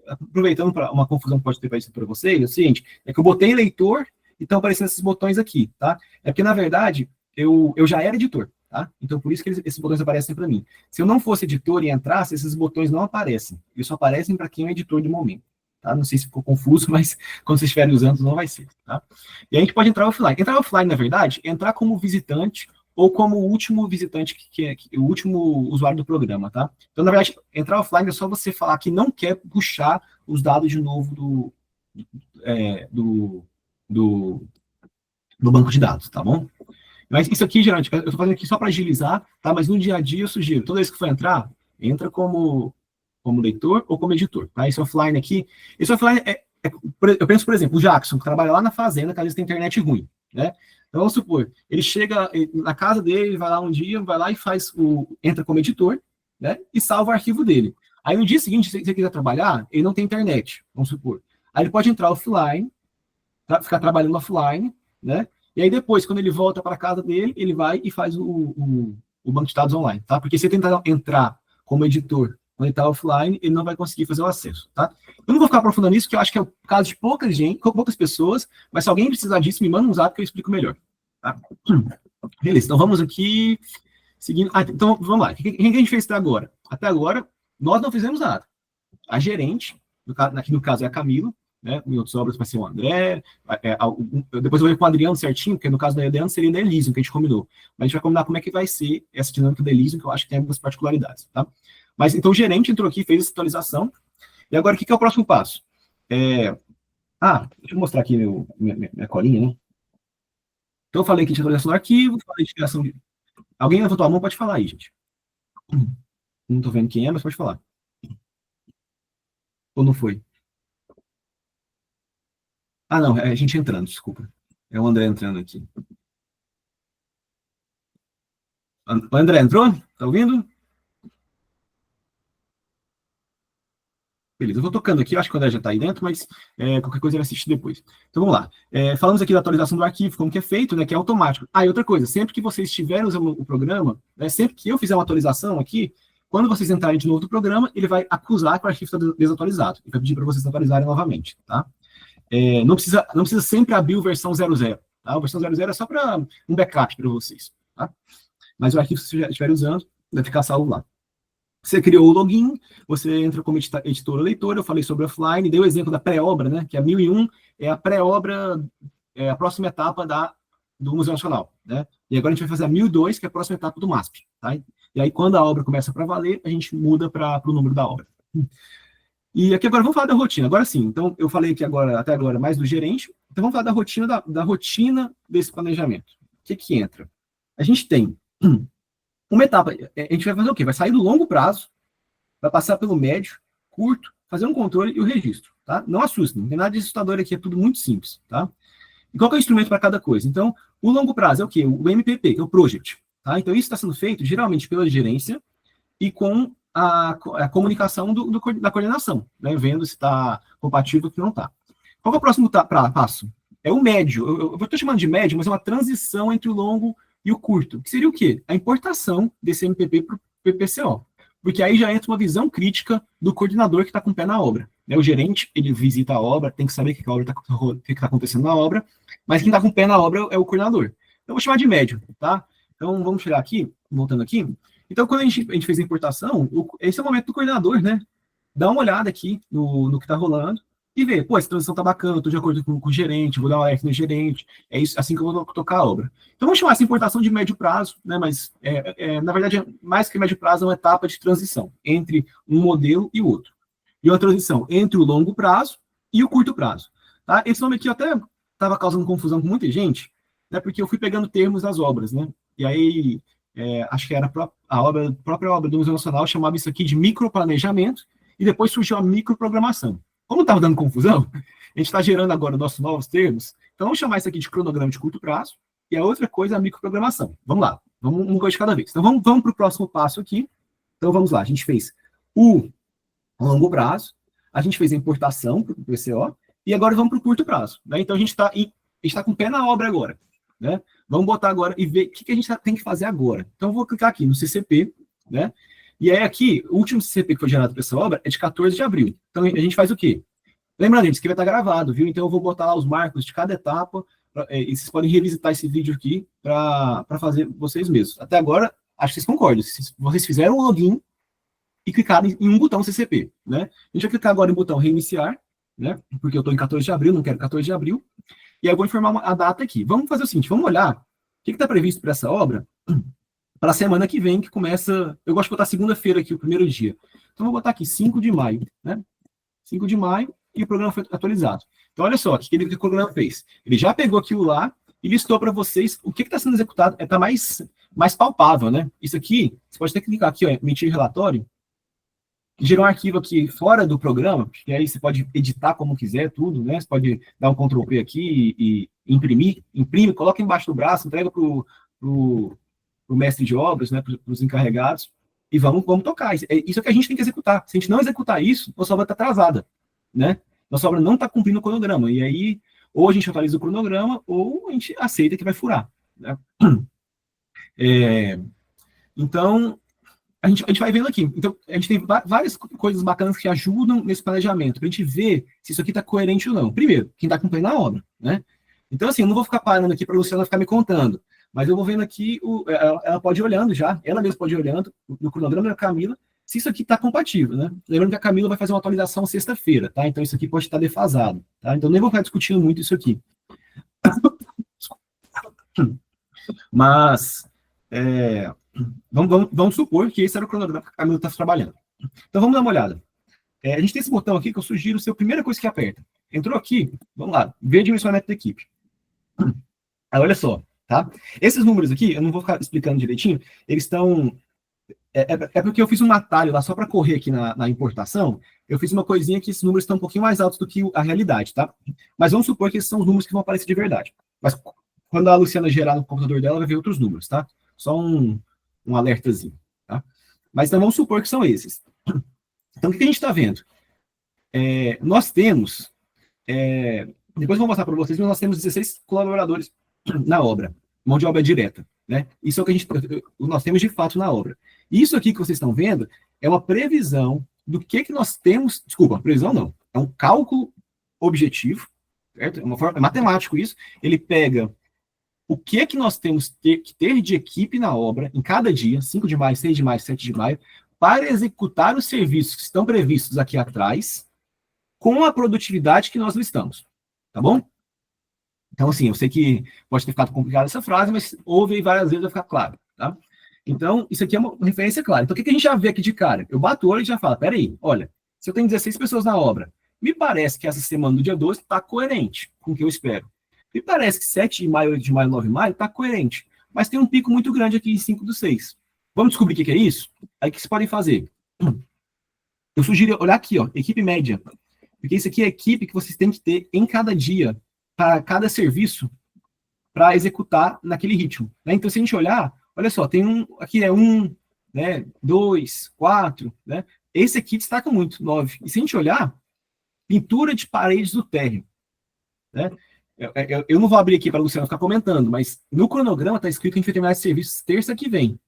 Aproveitando para uma confusão que pode ter aparecido para vocês, é o seguinte: é que eu botei leitor e estão aparecendo esses botões aqui, tá? É porque, na verdade, eu já era editor, tá? Então, por isso que esses botões aparecem para mim. Se eu não fosse editor e entrasse, esses botões não aparecem. Eles só aparecem para quem é editor de momento. Tá? Não sei se ficou confuso, mas quando vocês estiverem usando, não vai ser. Tá? E a gente pode entrar offline. Entrar offline, na verdade, é entrar como visitante ou como o último visitante, o último usuário do programa. Tá? Então, na verdade, entrar offline é só você falar que não quer puxar os dados de novo do banco de dados, tá bom? Mas isso aqui, geralmente, eu estou fazendo aqui só para agilizar, tá? Mas no dia a dia eu sugiro, toda vez que for entrar, entra como leitor ou como editor, tá? Esse offline aqui, eu penso, por exemplo, o Jackson, que trabalha lá na fazenda, que às vezes tem internet ruim, né? Então, vamos supor, ele chega na casa dele, vai lá um dia, vai lá e entra como editor, né? E salva o arquivo dele. Aí no dia seguinte, se ele quiser trabalhar, ele não tem internet, vamos supor. Aí ele pode entrar offline, ficar trabalhando offline, né? E aí depois, quando ele volta para a casa dele, ele vai e faz o banco de dados online, tá? Porque se ele tentar entrar como editor quando ele está offline, ele não vai conseguir fazer o acesso, tá? Eu não vou ficar aprofundando nisso, porque eu acho que é o caso de poucas pessoas, mas se alguém precisar disso, me manda um zap que eu explico melhor, tá? Beleza, então vamos aqui, seguindo. Então vamos lá, o que a gente fez até agora? Até agora, nós não fizemos nada. A gerente, aqui no caso é a Camila, né? Em outras obras vai ser o André, depois eu vou ver com o Adriano certinho, porque no caso da Adriano seria da Elysium, que a gente combinou. Mas a gente vai combinar como é que vai ser essa dinâmica da Elysium, que eu acho que tem algumas particularidades, tá? Mas então o gerente entrou aqui, fez essa atualização, e agora o que é o próximo passo? Deixa eu mostrar aqui minha colinha, né? Então eu falei que tinha atualização do arquivo, falei de criação de... Alguém levantou a mão, pode falar aí, gente. Não tô vendo quem é, mas pode falar. Ou não foi? Não, é a gente entrando, desculpa. É o André entrando aqui. O André entrou? Tá ouvindo? Beleza, eu vou tocando aqui, eu acho que o André já está aí dentro, mas qualquer coisa ele assiste depois. Então vamos lá. Falamos aqui da atualização do arquivo, como que é feito, né, que é automático. E outra coisa, sempre que vocês estiverem usando o programa, né, sempre que eu fizer uma atualização aqui, quando vocês entrarem de novo no programa, ele vai acusar que o arquivo está desatualizado. E vai pedir para vocês atualizarem novamente, tá? Não precisa sempre abrir o versão 00, tá? O versão 00 é só para um backup para vocês, tá? Mas o arquivo, se você já estiver usando, vai ficar salvo lá. Você criou o login, você entra como editor ou leitor, eu falei sobre offline, dei o exemplo da pré-obra, né, que a 1001 é a pré-obra, é a próxima etapa do Museu Nacional, né, e agora a gente vai fazer a 1002, que é a próxima etapa do MASP, tá, e aí quando a obra começa para valer, a gente muda para o número da obra. E aqui agora vamos falar da rotina, agora sim, então eu falei aqui agora, até agora mais do gerente, então vamos falar da rotina desse planejamento. O que entra? A gente tem uma etapa, a gente vai fazer o quê? Vai sair do longo prazo, vai passar pelo médio, curto, fazer um controle e o registro, tá? Não assustem, não tem nada de assustador aqui, é tudo muito simples, tá? E qual que é o instrumento para cada coisa? Então, o longo prazo é o quê? O MPP, que é o Project, tá? Então, isso está sendo feito geralmente pela gerência e com a comunicação da coordenação, né? Vendo se está compatível ou se não está. Qual que é o próximo passo? É o médio. Eu estou chamando de médio, mas é uma transição entre o longo e o curto, que seria o quê? A importação desse MPP para o PPCO. Porque aí já entra uma visão crítica do coordenador que está com o pé na obra. Né? O gerente, ele visita a obra, tem que saber o que está acontecendo na obra, mas quem está com o pé na obra é o coordenador. Então, eu vou chamar de médio, tá? Então, vamos chegar aqui, voltando aqui. Então, quando a gente fez a importação, esse é o momento do coordenador, né? Dá uma olhada aqui no que está rolando, e ver, essa transição tá bacana, estou de acordo com o gerente, vou dar uma alerta no gerente, é isso, assim que eu vou tocar a obra. Então, vamos chamar essa importação de médio prazo, né, mas, na verdade, mais que médio prazo, é uma etapa de transição entre um modelo e o outro. E uma transição entre o longo prazo e o curto prazo. Tá? Esse nome aqui até estava causando confusão com muita gente, né, porque eu fui pegando termos das obras, né, e aí, acho que era a própria obra do Museu Nacional chamava isso aqui de microplanejamento, e depois surgiu a microprogramação. Como estava dando confusão, a gente está gerando agora nossos novos termos, então vamos chamar isso aqui de cronograma de curto prazo, e a outra coisa é a microprogramação. Vamos lá, vamos uma coisa de cada vez. Então vamos para o próximo passo aqui. Então vamos lá, a gente fez o longo prazo, a gente fez a importação para o PCO, e agora vamos para o curto prazo. Né? Então a gente está com o pé na obra agora. Né? Vamos botar agora e ver o que a gente tem que fazer agora. Então eu vou clicar aqui no CCP, né? E aí aqui, o último CCP que foi gerado para essa obra é de 14 de abril. Então a gente faz o quê? Lembrando, gente, isso aqui vai estar gravado, viu? Então eu vou botar lá os marcos de cada etapa, e vocês podem revisitar esse vídeo aqui para fazer vocês mesmos. Até agora, acho que vocês concordam. Se vocês fizeram o login e clicaram em um botão CCP, né? A gente vai clicar agora em botão reiniciar, né? Porque eu estou em 14 de abril, não quero 14 de abril. E aí eu vou informar a data aqui. Vamos fazer o seguinte, vamos olhar o que está previsto para essa obra para a semana que vem, que começa... Eu gosto de botar segunda-feira aqui, o primeiro dia. Então, vou botar aqui 5 de maio, né? 5 de maio, e o programa foi atualizado. Então, olha só, o que o programa fez? Ele já pegou aquilo lá e listou para vocês o que está sendo executado. Está mais palpável, né? Isso aqui, você pode até clicar aqui, ó, emitir relatório, que gerou um arquivo aqui fora do programa, que aí você pode editar como quiser, tudo, né? Você pode dar um Ctrl+P aqui e imprimir, imprime, coloca embaixo do braço, entrega para o mestre de obras, né, para os encarregados, e vamos tocar. Isso é que a gente tem que executar. Se a gente não executar isso, nossa obra está atrasada, né? Nossa obra não está cumprindo o cronograma. E aí, ou a gente atualiza o cronograma, ou a gente aceita que vai furar. Né? Então, a gente vai vendo aqui. Então, a gente tem várias coisas bacanas que ajudam nesse planejamento, para a gente ver se isso aqui está coerente ou não. Primeiro, quem está cumprindo a obra, né? Então, assim, eu não vou ficar parando aqui para a Luciana ficar me contando, mas eu vou vendo aqui, ela pode ir olhando já, ela mesma pode ir olhando no cronograma da Camila, se isso aqui está compatível, né? Lembrando que a Camila vai fazer uma atualização sexta-feira, tá? Então isso aqui pode estar defasado, tá? Então nem vou ficar discutindo muito isso aqui. Mas vamos supor que esse era o cronograma que a Camila está trabalhando. Então vamos dar uma olhada. A gente tem esse botão aqui que eu sugiro ser a primeira coisa que aperta. Entrou aqui, vamos lá, ver dimensionamento da equipe. Aí olha só, tá? Esses números aqui, eu não vou ficar explicando direitinho, eles estão... É porque eu fiz um atalho lá só para correr aqui na importação, eu fiz uma coisinha que esses números estão um pouquinho mais altos do que a realidade, tá? Mas vamos supor que esses são os números que vão aparecer de verdade. Mas quando a Luciana gerar no computador dela, vai ver outros números, tá? Só um alertazinho, tá? Mas então vamos supor que são esses. Então o que a gente está vendo? Nós temos, depois eu vou mostrar para vocês, mas nós temos 16 colaboradores na obra, mão de obra direta, né? Isso é o que nós temos de fato na obra. Isso aqui que vocês estão vendo é uma previsão do que nós temos, desculpa, previsão não, é um cálculo objetivo, certo? É matemático isso, ele pega o que nós temos que ter de equipe na obra em cada dia, 5 de maio, 6 de maio, 7 de maio, para executar os serviços que estão previstos aqui atrás, com a produtividade que nós listamos, tá bom? Então, assim, eu sei que pode ter ficado complicada essa frase, mas ouve aí várias vezes vai ficar claro, tá? Então, isso aqui é uma referência clara. Então, o que a gente já vê aqui de cara? Eu bato o olho e já falo, peraí, olha, se eu tenho 16 pessoas na obra, me parece que essa semana do dia 12 está coerente com o que eu espero. Me parece que 7 de maio, 8 de maio, 9 de maio está coerente, mas tem um pico muito grande aqui em 5 do 6. Vamos descobrir o que é isso? Aí o que vocês podem fazer? Eu sugiro olhar aqui, ó, equipe média. Porque isso aqui é a equipe que vocês têm que ter em cada dia, para cada serviço, para executar naquele ritmo, né? Então, se a gente olhar, olha só, tem aqui é 1, né, 2, 4, né? Esse aqui destaca muito, 9. E se a gente olhar, pintura de paredes do térreo, né? Eu não vou abrir aqui para a Luciana ficar comentando, mas no cronograma está escrito que a gente vai terminar esse serviço terça que vem.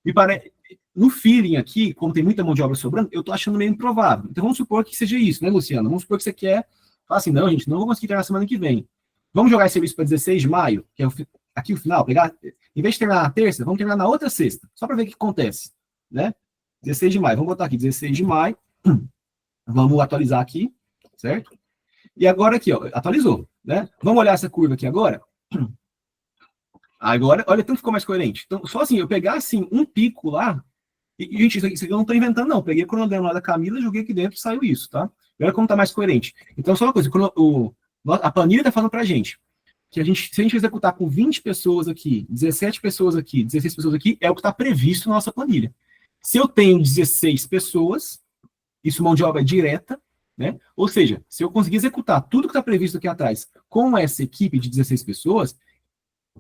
Me parece, no feeling aqui, como tem muita mão de obra sobrando, eu estou achando meio improvável. Então vamos supor que seja isso, né, Luciana? Vamos supor que você quer falar assim, não, gente, não vou conseguir terminar na semana que vem. Vamos jogar esse serviço para 16 de maio, que é aqui o final, pegar, em vez de terminar na terça, vamos terminar na outra sexta, só para ver o que acontece, né? 16 de maio, vamos botar aqui 16 de maio, vamos atualizar aqui, certo? E agora aqui, ó, atualizou, né? Vamos olhar essa curva aqui agora? Agora, olha, tanto ficou mais coerente. Então, só assim, eu pegar assim um pico lá, e gente, isso aqui eu não estou inventando, não. Peguei o cronograma lá da Camila, joguei aqui dentro e saiu isso, tá? Olha como está mais coerente. Então, só uma coisa, a planilha está falando para a gente que se a gente executar com 20 pessoas aqui, 17 pessoas aqui, 16 pessoas aqui, é o que está previsto na nossa planilha. Se eu tenho 16 pessoas, isso mão de obra direta, né? Ou seja, se eu conseguir executar tudo que está previsto aqui atrás com essa equipe de 16 pessoas,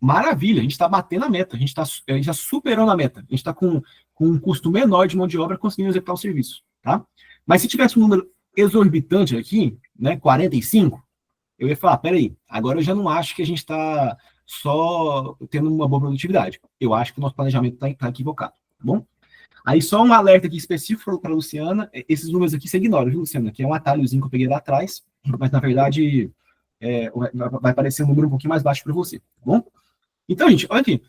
maravilha, a gente está batendo a meta, a gente está superando a meta, a gente está com um custo menor de mão de obra conseguindo executar o serviço, tá? Mas se tivesse um número exorbitante aqui, né, 45, eu ia falar, peraí, agora eu já não acho que a gente está só tendo uma boa produtividade. Eu acho que o nosso planejamento está equivocado, tá bom? Aí só um alerta aqui específico para a Luciana, esses números aqui você ignora, viu, Luciana? Que é um atalhozinho que eu peguei lá atrás, mas na verdade vai aparecer um número um pouquinho mais baixo para você, tá bom? Então, gente, olha aqui.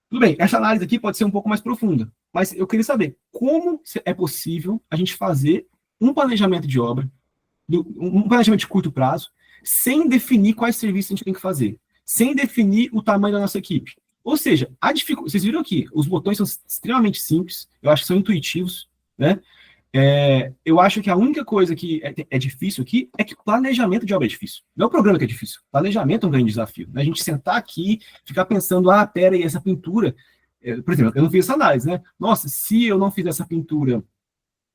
Tudo bem, essa análise aqui pode ser um pouco mais profunda, mas eu queria saber como é possível a gente fazer um planejamento de obra, um planejamento de curto prazo, sem definir quais serviços a gente tem que fazer, sem definir o tamanho da nossa equipe. Ou seja, vocês viram aqui, os botões são extremamente simples, eu acho que são intuitivos, né? Eu acho que a única coisa que é difícil aqui é que planejamento de obra é difícil. Não é o programa que é difícil. Planejamento é um grande desafio, né? A gente sentar aqui, ficar pensando, pera aí, essa pintura... por exemplo, eu não fiz essa análise, né? Nossa, se eu não fizer essa pintura,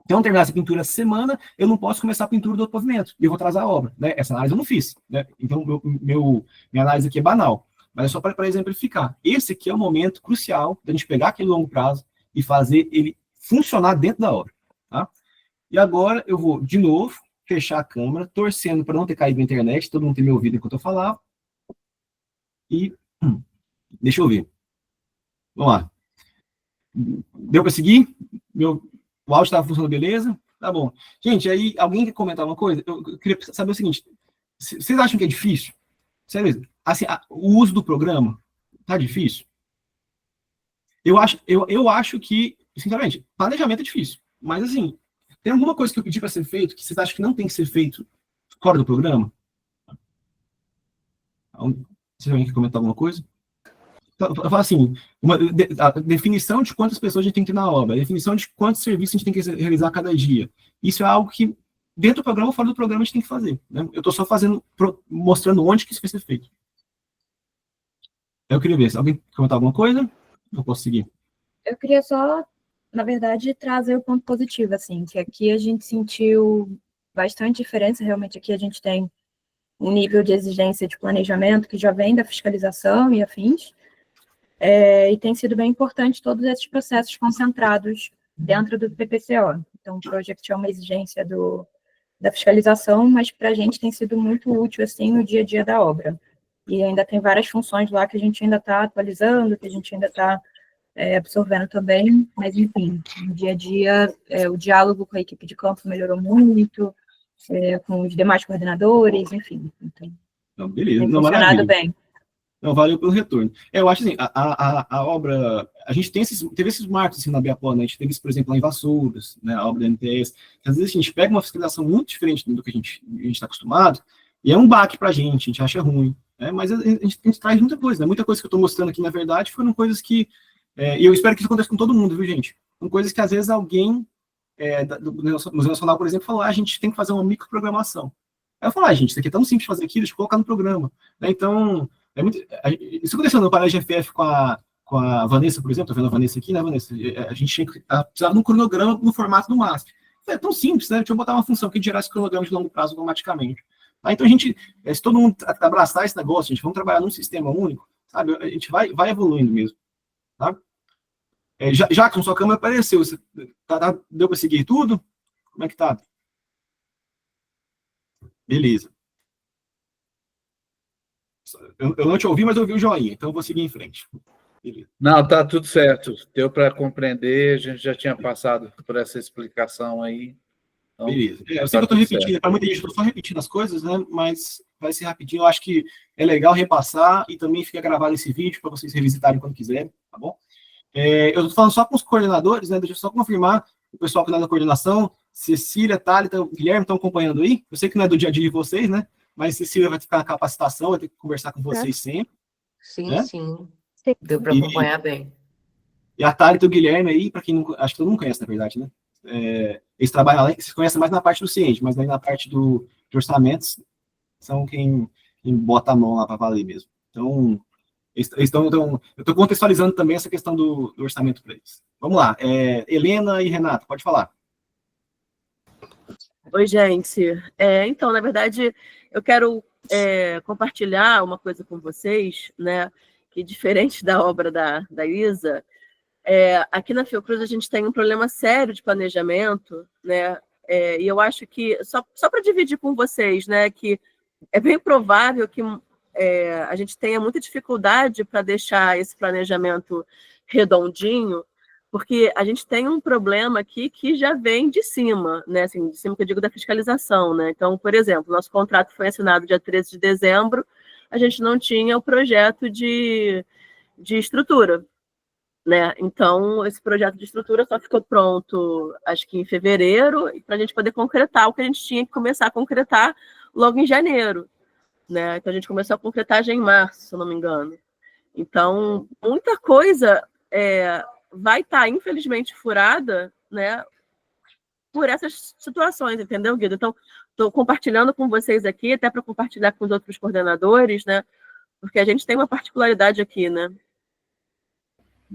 se eu não terminar essa pintura essa semana, eu não posso começar a pintura do outro pavimento, e eu vou atrasar a obra, né? Essa análise eu não fiz, né? Então, minha análise aqui é banal. Mas é só para exemplificar. Esse aqui é o momento crucial da gente pegar aquele longo prazo e fazer ele funcionar dentro da obra. Tá? E agora eu vou, de novo, fechar a câmera, torcendo para não ter caído na internet, todo mundo ter me ouvido enquanto eu falava. E deixa eu ver. Vamos lá. Deu para seguir? O áudio estava funcionando beleza? Tá bom. Gente, aí alguém quer comentar uma coisa? Eu queria saber o seguinte. Vocês acham que é difícil? Sério, assim, o uso do programa tá difícil? Eu acho que, sinceramente, planejamento é difícil. Mas, assim, tem alguma coisa que eu pedi para ser feito que vocês acham que não tem que ser feito fora do programa? Se alguém quer comentar alguma coisa? Eu falo assim, a definição de quantas pessoas a gente tem que ter na obra, a definição de quantos serviços a gente tem que realizar cada dia. Isso é algo que, dentro do programa ou fora do programa, a gente tem que fazer. Né? Eu estou só mostrando onde que isso vai ser feito. Eu queria ver, se alguém quer comentar alguma coisa, eu posso seguir. Eu queria só, na verdade, trazer o ponto positivo, assim, que aqui a gente sentiu bastante diferença, realmente aqui a gente tem um nível de exigência de planejamento que já vem da fiscalização e afins, e tem sido bem importante todos esses processos concentrados dentro do PPCO. Então, o Project é uma exigência da fiscalização, mas para a gente tem sido muito útil, assim, no dia a dia da obra. E ainda tem várias funções lá que a gente ainda está atualizando, que a gente ainda está absorvendo também, mas, enfim, no dia a dia, o diálogo com a equipe de campo melhorou muito, com os demais coordenadores, enfim. Então, Não, beleza, tem não, funcionado maravilha. bem. Não, valeu pelo retorno. Eu acho assim, a obra, a gente teve esses marcos assim, na Biapó, né? A gente teve isso, por exemplo, lá em Vassouras, né? A obra da NTS, que às vezes a gente pega uma fiscalização muito diferente do que a gente está acostumado, e é um baque para a gente acha ruim, né? Mas a gente traz muita coisa, né? Muita coisa que eu estou mostrando aqui, na verdade, foram coisas que, e eu espero que isso aconteça com todo mundo, viu, gente? São coisas que às vezes alguém do Museu Nacional, por exemplo, falou, a gente tem que fazer uma microprogramação. Aí eu falo, gente, isso aqui é tão simples de fazer aqui, deixa eu colocar no programa. Né? Então, isso aconteceu no painel de FF com a Vanessa, por exemplo, tô vendo a Vanessa aqui, né, Vanessa? A gente precisava de um cronograma no formato do MASP. É tão simples, né? Deixa eu botar uma função que gerasse cronograma de longo prazo automaticamente. Então, a gente, se todo mundo abraçar esse negócio, a gente vamos trabalhar num sistema único, sabe? A gente vai evoluindo mesmo, tá? Jackson, sua câmera apareceu. Deu para seguir tudo? Como é que tá? Beleza. Eu não te ouvi, mas eu ouvi o joinha, então eu vou seguir em frente. Beleza. Não, tá tudo certo. Deu para compreender, a gente já tinha passado por essa explicação aí. Então, beleza. Eu sei que eu estou repetindo, para muita gente eu estou só repetindo as coisas, né? Mas vai ser rapidinho. Eu acho que é legal repassar e também fica gravado esse vídeo para vocês revisitarem quando quiserem, tá bom? Eu estou falando só com os coordenadores, né? Deixa eu só confirmar o pessoal que está na coordenação. Cecília, Thalita, Guilherme estão acompanhando aí. Eu sei que não é do dia a dia de vocês, né? Mas Cecília vai ficar na capacitação, vai ter que conversar com vocês sempre. Sim, né? sim. Deu para acompanhar bem. E a Thalita e o Guilherme aí, para quem não... Acho que todo mundo conhece, na verdade, né? Eles trabalham lá, vocês conhecem mais na parte do ciente, mas aí na parte de orçamentos são quem bota a mão lá para valer mesmo. Então, eu estou contextualizando também essa questão do orçamento para eles. Vamos lá. Helena e Renata, pode falar. Oi, gente. Então, na verdade, eu quero compartilhar uma coisa com vocês, né? Que diferente da obra da Isa, aqui na Fiocruz a gente tem um problema sério de planejamento, né? E eu acho que, só para dividir com vocês, né? Que é bem provável que a gente tenha muita dificuldade para deixar esse planejamento redondinho, porque a gente tem um problema aqui que já vem de cima, né? Assim, de cima que eu digo da fiscalização, né? Então, por exemplo, nosso contrato foi assinado dia 13 de dezembro, a gente não tinha o projeto de estrutura, né? Então, esse projeto de estrutura só ficou pronto, acho que em fevereiro, para a gente poder concretar o que a gente tinha que começar a concretar logo em janeiro, né? Então, a gente começou a concretar já em março, se eu não me engano. Então, muita coisa vai estar, infelizmente, furada, né, por essas situações, entendeu, Guido? Então, estou compartilhando com vocês aqui, até para compartilhar com os outros coordenadores, né, porque a gente tem uma particularidade aqui, né?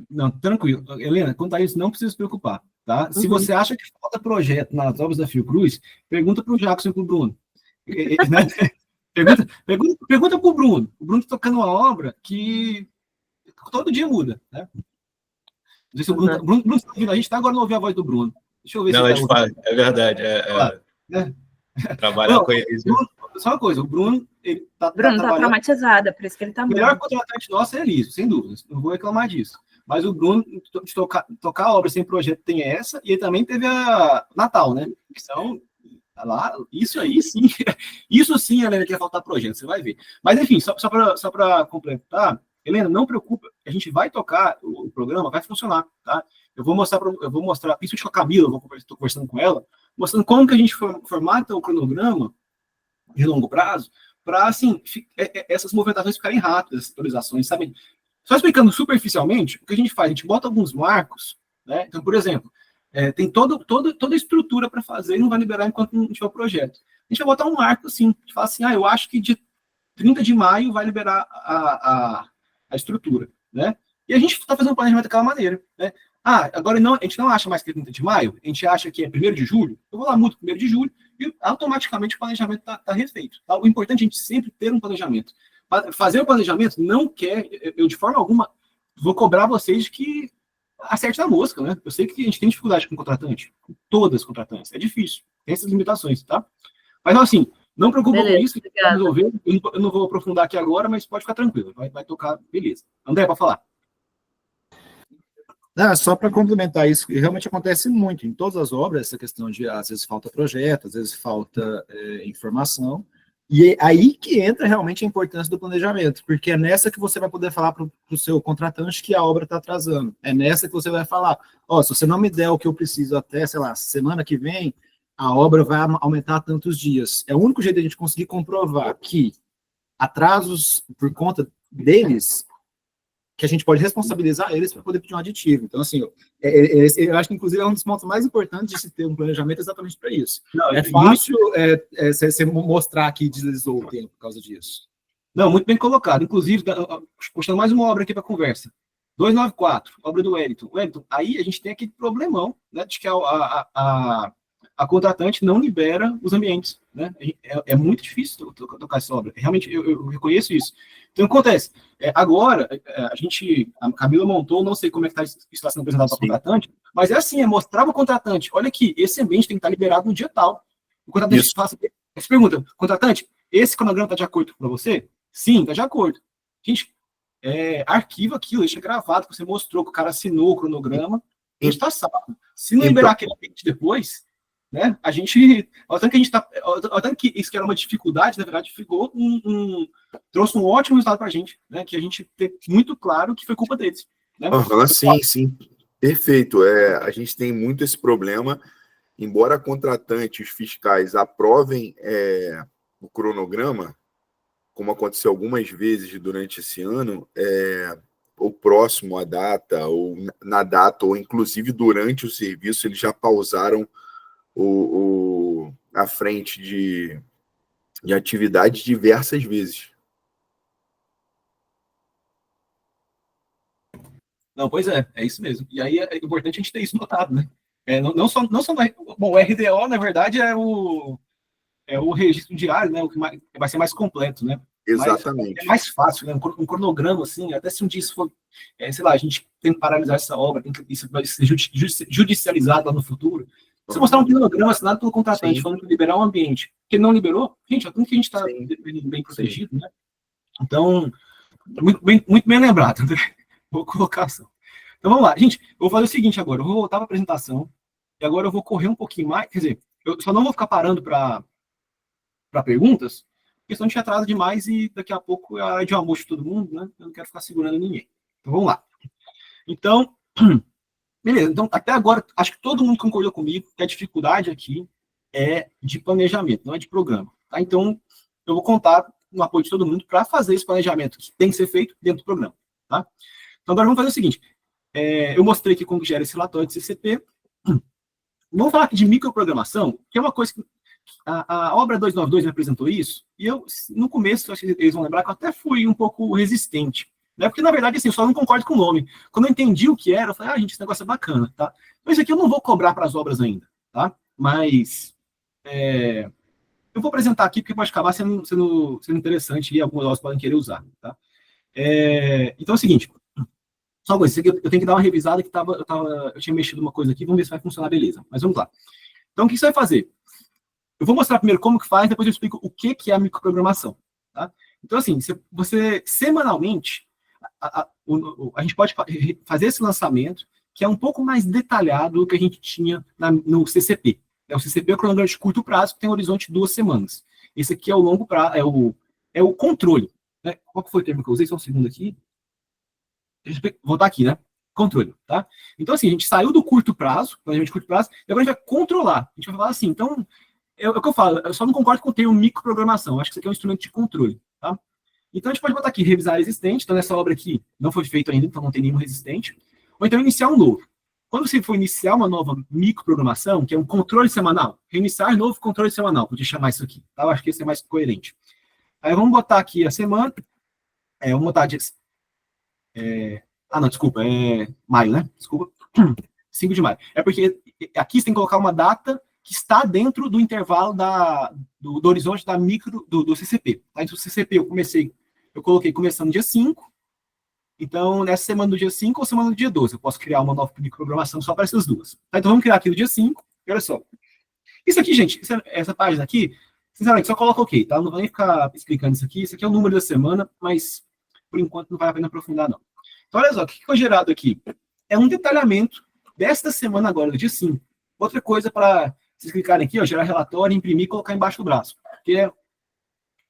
Não, tranquilo. Helena, quanto a isso, não precisa se preocupar, tá? Uhum. Se você acha que falta projeto nas obras da Fiocruz, pergunta para o Jackson e para o Bruno. Né? Pergunta para o Bruno. O Bruno está tocando uma obra que todo dia muda, né? Não sei se o Bruno está ouvindo a gente, tá? Agora não ouviu a voz do Bruno. Deixa eu ver não, se ele tá é verdade. Trabalhar com eles. Só uma coisa, o Bruno, ele tá traumatizado, por isso que ele tá muito. O melhor contratante nosso é Elísio, sem dúvida. Não vou reclamar disso. Mas o Bruno, de tocar a obra sem projeto, tem essa, e ele também teve a Natal, né? Que são lá, isso aí sim. Isso sim, Helena, que ia faltar projeto, você vai ver. Mas, enfim, só para completar, Helena, não preocupa, a gente vai tocar o programa, vai funcionar, tá? eu vou mostrar, principalmente com a Camila, estou conversando com ela, mostrando como que a gente formata o cronograma de longo prazo para, assim, essas movimentações ficarem rápidas, essas atualizações, sabe? Só explicando superficialmente, o que a gente faz? A gente bota alguns marcos, né? Então, por exemplo, tem toda a estrutura para fazer e não vai liberar enquanto não tiver o projeto. A gente vai botar um marco, assim, a gente fala assim, eu acho que de 30 de maio vai liberar a estrutura, né? E a gente está fazendo um planejamento daquela maneira, né? Agora a gente não acha mais que é 30 de maio, a gente acha que é 1º de julho, eu vou lá muito 1º de julho e automaticamente o planejamento está refeito. Tá? O importante é a gente sempre ter um planejamento. Fazer o planejamento não quer, eu de forma alguma vou cobrar vocês que acerte na mosca, né? Eu sei que a gente tem dificuldade com contratante, com todas as contratantes, é difícil, tem essas limitações, tá? Mas assim, não preocupa com isso, obrigada. resolver, eu não vou aprofundar aqui agora, mas pode ficar tranquilo, vai tocar, beleza. André, pode falar. Não, só para complementar isso, que realmente acontece muito em todas as obras, essa questão de, às vezes, falta projeto, às vezes falta informação, e é aí que entra realmente a importância do planejamento, porque é nessa que você vai poder falar para o seu contratante que a obra está atrasando, é nessa que você vai falar, se você não me der o que eu preciso até, sei lá, semana que vem, a obra vai aumentar tantos dias. É o único jeito de a gente conseguir comprovar que atrasos por conta deles, que a gente pode responsabilizar eles para poder pedir um aditivo. Então, assim, eu acho que, inclusive, é um dos pontos mais importantes de se ter um planejamento exatamente para isso. Não, é fácil você mostrar que deslizou o tempo por causa disso. Não, muito bem colocado. Inclusive, puxando mais uma obra aqui para a conversa. 294, obra do Wellington. Wellington, aí a gente tem aquele problemão, né, de que a contratante não libera os ambientes, né? É muito difícil tocar essa obra. Realmente, eu reconheço isso. Então, o que acontece? Agora, a Camila montou, não sei como é que está sendo apresentado para o contratante, mas é assim, mostrar para o contratante, olha aqui, esse ambiente tem que estar liberado no dia tal. O contratante se pergunta, contratante, esse cronograma está de acordo com você? Sim, está de acordo. Gente, arquiva aquilo, deixa gravado, que você mostrou que o cara assinou o cronograma, a gente está salvo. Se não liberar aquele ambiente depois, né, tanto que isso que era uma dificuldade, na verdade, trouxe um ótimo resultado para a gente, né, que a gente tem muito claro que foi culpa deles. Né? Sim, perfeito. A gente tem muito esse problema, embora a contratante e os fiscais aprovem o cronograma, como aconteceu algumas vezes durante esse ano, ou próximo à data, ou na data, ou inclusive durante o serviço, eles já pausaram a frente de atividade diversas vezes. Não, pois é isso mesmo. E aí é importante a gente ter isso notado, né? Não só bom, o RDO, na verdade, é o registro diário, né? O que vai ser mais completo, né? Exatamente. Mas é mais fácil, né? Um cronograma, assim, até se um dia isso for, sei lá, a gente tem que paralisar essa obra, isso vai ser judicializado lá no futuro. Se mostrar um cronograma assinado pelo contratante, falando que liberar o ambiente, que ele não liberou, gente, é tanto que a gente está bem protegido, né? Então, muito bem lembrado, André. Boa colocação. Então, vamos lá. Gente, eu vou fazer o seguinte agora, eu vou voltar para a apresentação, e agora eu vou correr um pouquinho mais, quer dizer, eu só não vou ficar parando para perguntas, porque senão a gente atrasa demais e daqui a pouco é a hora de almoço de todo mundo, né? Eu não quero ficar segurando ninguém. Então, vamos lá. Então, beleza. Então, até agora, acho que todo mundo concordou comigo que a dificuldade aqui é de planejamento, não é de programa. Tá? Então, eu vou contar no apoio de todo mundo para fazer esse planejamento que tem que ser feito dentro do programa. Tá? Então, agora vamos fazer o seguinte. Eu mostrei aqui como gera esse relatório de CCP. Vamos falar aqui de microprogramação, que é uma coisa que a obra 292 me apresentou isso, e eu, no começo, acho que eles vão lembrar que eu até fui um pouco resistente, né? Porque, na verdade, assim, eu só não concordo com o nome. Quando eu entendi o que era, eu falei, gente, esse negócio é bacana, tá? Então, isso aqui eu não vou cobrar para as obras ainda, tá? Mas, eu vou apresentar aqui, porque pode acabar sendo interessante e algumas obras podem querer usar, tá? Então, é o seguinte, só uma coisa, eu tenho que dar uma revisada que eu tinha mexido uma coisa aqui, vamos ver se vai funcionar, beleza. Mas vamos lá. Então, o que você vai fazer? Eu vou mostrar primeiro como que faz, depois eu explico o que é a microprogramação. Tá? Então, assim, você semanalmente, a gente pode fazer esse lançamento, que é um pouco mais detalhado do que a gente tinha no CCP. O CCP é o cronograma de curto prazo, que tem um horizonte de 2 semanas. Esse aqui é o longo prazo, é o controle. Né? Qual que foi o termo que eu usei? Só um segundo aqui. Deixa eu voltar aqui, né? controle, tá? Então, assim, a gente saiu do curto prazo, planejamento de curto prazo, e agora a gente vai controlar. A gente vai falar assim, então, é o que eu falo, eu só não concordo com o termo microprogramação, acho que isso aqui é um instrumento de controle, tá? Então, a gente pode botar aqui, revisar existente, então nessa obra aqui não foi feito ainda, então não tem nenhum resistente, ou então iniciar um novo. Quando você for iniciar uma nova microprogramação, que é um controle semanal, reiniciar novo controle semanal, podia chamar isso aqui, tá? Eu acho que esse é mais coerente. Aí vamos botar aqui a semana, vamos botar não, desculpa, maio, né? Desculpa. 5 de maio. É porque aqui você tem que colocar uma data que está dentro do intervalo do horizonte da do CCP. Tá? Então, o CCP eu coloquei começando dia 5. Então, nessa semana do dia 5 ou semana do dia 12, eu posso criar uma nova microprogramação só para essas duas. Tá? Então, vamos criar aqui no dia 5. E olha só. Isso aqui, gente, essa página aqui, sinceramente, só coloca OK, tá? Não vou nem ficar explicando isso aqui. Isso aqui é o número da semana, mas, por enquanto, não vale a pena aprofundar, não. Então, olha só, o que foi gerado aqui? É um detalhamento desta semana agora, do dia 5. Outra coisa para vocês clicarem aqui, ó, gerar relatório, imprimir e colocar embaixo do braço. Porque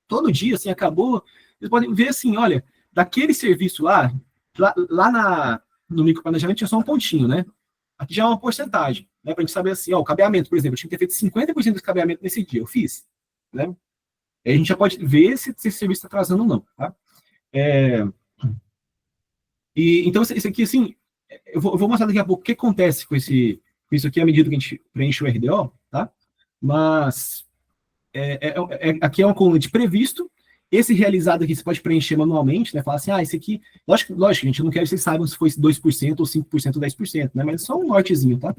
todo dia, assim, acabou, vocês podem ver assim, olha, daquele serviço lá no microplanejamento tinha só um pontinho, né? Aqui já é uma porcentagem, né? Para a gente saber assim, ó, o cabeamento, por exemplo, eu tinha que ter feito 50% desse cabeamento nesse dia, eu fiz, né? Aí a gente já pode ver se esse serviço está atrasando ou não, tá? Então, isso aqui, assim, eu vou mostrar daqui a pouco o que acontece com isso aqui à medida que a gente preenche o RDO, tá? Mas aqui é uma coluna de previsto. Esse realizado aqui você pode preencher manualmente, né? Falar assim, esse aqui... Lógico, gente, eu não quero que vocês saibam se foi 2% ou 5% ou 10%, né? Mas é só um nortezinho, tá?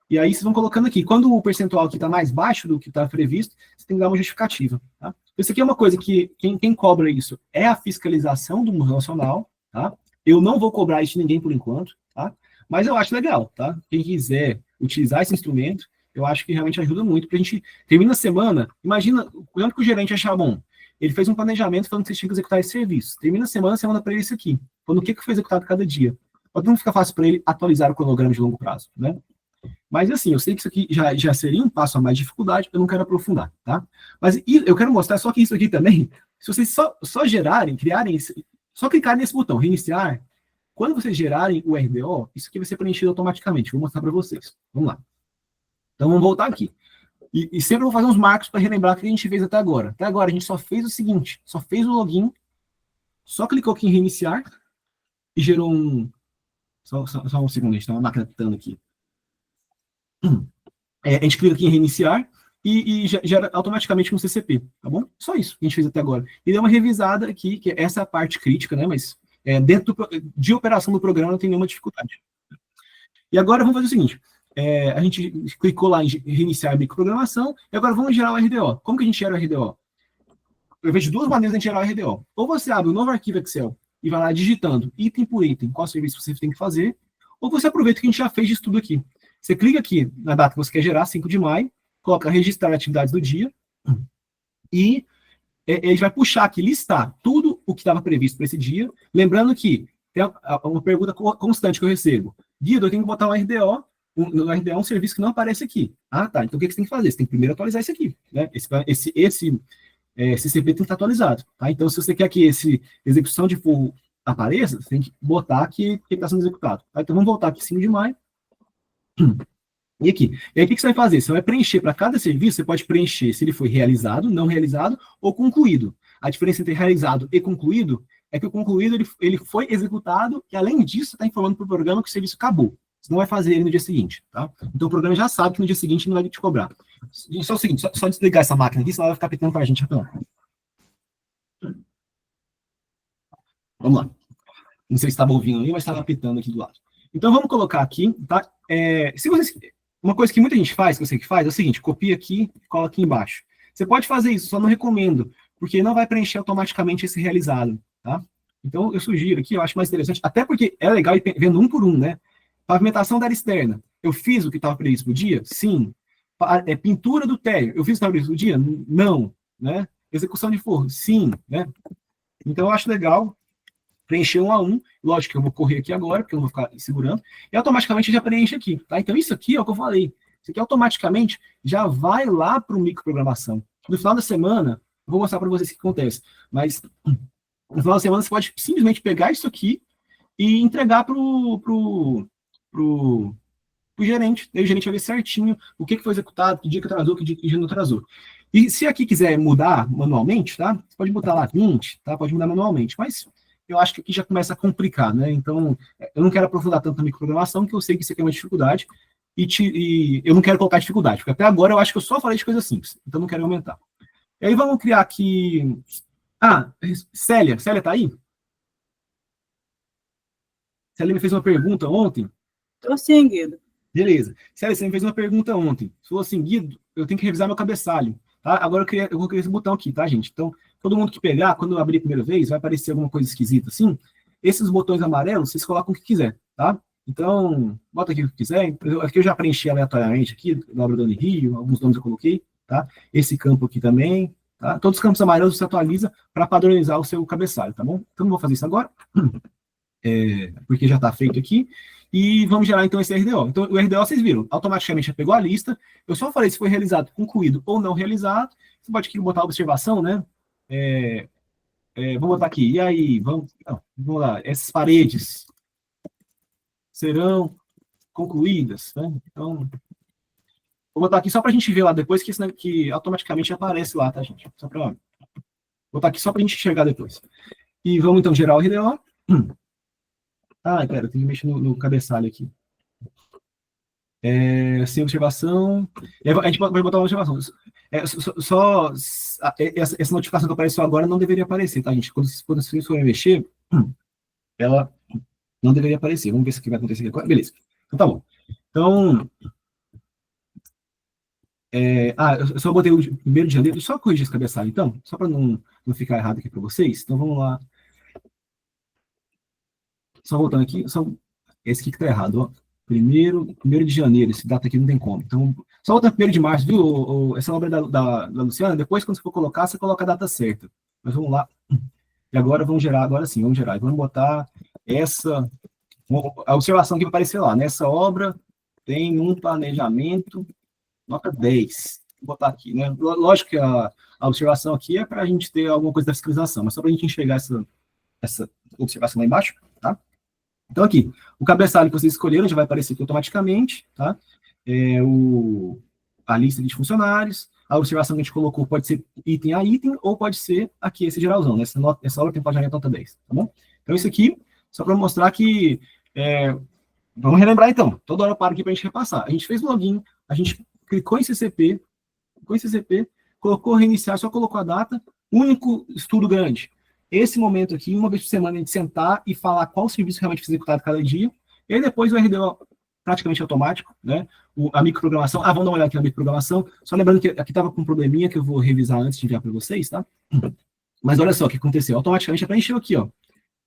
E aí vocês vão colocando aqui. Quando o percentual aqui está mais baixo do que está previsto, você tem que dar uma justificativa, tá? Isso aqui é uma coisa que quem cobra isso é a fiscalização do Museu Nacional, tá? Eu não vou cobrar isso de ninguém por enquanto, tá? Mas eu acho legal, tá? Quem quiser utilizar esse instrumento, eu acho que realmente ajuda muito, porque a gente termina a semana, imagina, quando que o gerente achar bom? Ele fez um planejamento falando que vocês tinham que executar esse serviço. Termina a semana para ele isso aqui. Falando o que foi executado cada dia. Pode não ficar fácil para ele atualizar o cronograma de longo prazo, né? Mas assim, eu sei que isso aqui já seria um passo a mais de dificuldade, eu não quero aprofundar, tá? Mas eu quero mostrar só que isso aqui também, se vocês só gerarem, criarem, só clicar nesse botão, reiniciar, quando vocês gerarem o RDO, isso aqui vai ser preenchido automaticamente. Vou mostrar para vocês. Vamos lá. Então, vamos voltar aqui. E sempre vou fazer uns marcos para relembrar o que a gente fez até agora. Até agora, a gente só fez o seguinte, só fez o login, só clicou aqui em reiniciar e gerou um... Só um segundo, a gente tem uma máquina pitando aqui. A gente clica aqui em reiniciar e gera automaticamente um CCP, tá bom? Só isso que a gente fez até agora. E deu uma revisada aqui, que essa é a parte crítica, né? Mas dentro de operação do programa não tem nenhuma dificuldade. E agora vamos fazer o seguinte, a gente clicou lá em reiniciar a microprogramação, e agora vamos gerar o RDO. Como que a gente gera o RDO? Eu vejo duas maneiras de a gente gerar o RDO. Ou você abre um novo arquivo Excel e vai lá digitando item por item qual serviço você tem que fazer, ou você aproveita o que a gente já fez de estudo aqui. Você clica aqui na data que você quer gerar, 5 de maio, coloca registrar atividades do dia, e ele vai puxar aqui, listar tudo o que estava previsto para esse dia, lembrando que tem uma pergunta constante que eu recebo. Guido, eu tenho que botar um RDO, no RDO é um serviço que não aparece aqui. Ah, tá, então o que você tem que fazer? Você tem que primeiro atualizar isso aqui, né? Esse CCP tem que estar atualizado, tá? Então, se você quer que esse execução de forro apareça, você tem que botar que está sendo executado, tá? Então, vamos voltar aqui, 5 de maio, e aqui. E aí, o que você vai fazer? Você vai preencher para cada serviço, você pode preencher se ele foi realizado, não realizado ou concluído. A diferença entre realizado e concluído é que o concluído ele foi executado e, além disso, está informando para o programa que o serviço acabou. Você não vai fazer ele no dia seguinte, tá? Então, o programa já sabe que no dia seguinte não vai te cobrar. Só o seguinte, só desligar essa máquina aqui, senão ela vai ficar pitando para a gente. Então. Vamos lá. Não sei se estava ouvindo ali, mas estava pitando aqui do lado. Então, vamos colocar aqui, tá? Uma coisa que muita gente faz, que eu sei que faz, é o seguinte, copia aqui e cola aqui embaixo. Você pode fazer isso, só não recomendo, porque não vai preencher automaticamente esse realizado, tá? Então, eu sugiro aqui, eu acho mais interessante, até porque é legal ir vendo um por um, né? Pavimentação da área externa. Eu fiz o que estava previsto no dia? Sim. Pintura do térreo. Eu fiz o que estava previsto no dia? Não. Né? Execução de forro? Sim. Né? Então, eu acho legal preencher um a um. Lógico que eu vou correr aqui agora, porque eu não vou ficar segurando. E automaticamente já preenche aqui. Tá? Então, isso aqui é o que eu falei. Isso aqui automaticamente já vai lá para o microprogramação. No final da semana, eu vou mostrar para vocês o que acontece. Mas no final da semana, você pode simplesmente pegar isso aqui e entregar pro gerente. Daí o gerente vai ver certinho o que foi executado, que dia que atrasou, que dia não atrasou. E se aqui quiser mudar manualmente, tá? Você pode botar lá 20, tá? Pode mudar manualmente, mas eu acho que aqui já começa a complicar, né? Então, eu não quero aprofundar tanto na microprogramação, que eu sei que isso aqui é uma dificuldade, e eu não quero colocar dificuldade, porque até agora eu acho que eu só falei de coisa simples, então não quero aumentar. E aí vamos criar aqui... Ah, Célia tá aí? Célia me fez uma pergunta ontem. Estou sim, Guido. Beleza. Célia, você me fez uma pergunta ontem. Você falou assim, Guido, eu tenho que revisar meu cabeçalho. Tá? Agora eu vou criar esse botão aqui, tá, gente? Então, todo mundo que pegar, quando eu abrir a primeira vez, vai aparecer alguma coisa esquisita assim. Esses botões amarelos, vocês colocam o que quiser, tá? Então, bota aqui o que quiser. Aqui eu já preenchi aleatoriamente aqui, na obra do Rio, alguns nomes eu coloquei, tá? Esse campo aqui também, tá? Todos os campos amarelos você atualiza para padronizar o seu cabeçalho, tá bom? Então, não vou fazer isso agora, porque já está feito aqui. E vamos gerar, então, esse RDO. Então, o RDO, vocês viram, automaticamente já pegou a lista. Eu só falei se foi realizado, concluído ou não realizado. Você pode aqui botar a observação, né? Vou botar aqui. E aí, vamos lá. Essas paredes serão concluídas, né? Então, vou botar aqui só para a gente ver lá depois, que automaticamente aparece lá, tá, gente? Só para... Vou botar aqui só para a gente enxergar depois. E vamos, então, gerar o RDO. Ah, pera, tem que mexer no cabeçalho aqui. Sem observação. A gente vai botar uma observação. Essa notificação que apareceu agora não deveria aparecer, tá, gente? Quando vocês forem mexer, ela não deveria aparecer. Vamos ver se o que vai acontecer aqui agora. Beleza. Então, tá bom. Então, eu só botei o 1º de janeiro. Só corrigir esse cabeçalho, então, só para não ficar errado aqui para vocês. Então, vamos lá. Só voltando aqui, esse aqui que tá errado, ó. 1º de janeiro, esse data aqui não tem como. Então, só voltando 1º de março, viu? Essa obra da Luciana, depois, quando você for colocar, você coloca a data certa. Mas vamos lá. E agora vamos gerar, agora sim, vamos gerar. E vamos botar a observação que vai aparecer lá. Nessa obra tem um planejamento, nota 10. Vou botar aqui, né? Lógico que a observação aqui é para a gente ter alguma coisa da fiscalização, mas só para a gente enxergar essa observação lá embaixo, tá? Então, aqui, o cabeçalho que vocês escolheram já vai aparecer aqui automaticamente, tá? A lista de funcionários, a observação que a gente colocou pode ser item a item, ou pode ser aqui, esse geralzão, né? Essa obra tem planejamento nota 10, tá bom? Então, isso aqui, só para mostrar que... vamos relembrar, então. Toda hora eu paro aqui para a gente repassar. A gente fez login, a gente clicou em CCP, colocou reiniciar, só colocou a data, único estudo grande. Esse momento aqui, uma vez por semana, a gente sentar e falar qual serviço realmente foi executado cada dia, e aí depois o RDO praticamente automático, né? A microprogramação, vamos dar uma olhada aqui na microprogramação, só lembrando que aqui estava com um probleminha que eu vou revisar antes de enviar para vocês, tá? Mas olha só o que aconteceu, automaticamente já preencheu aqui, ó.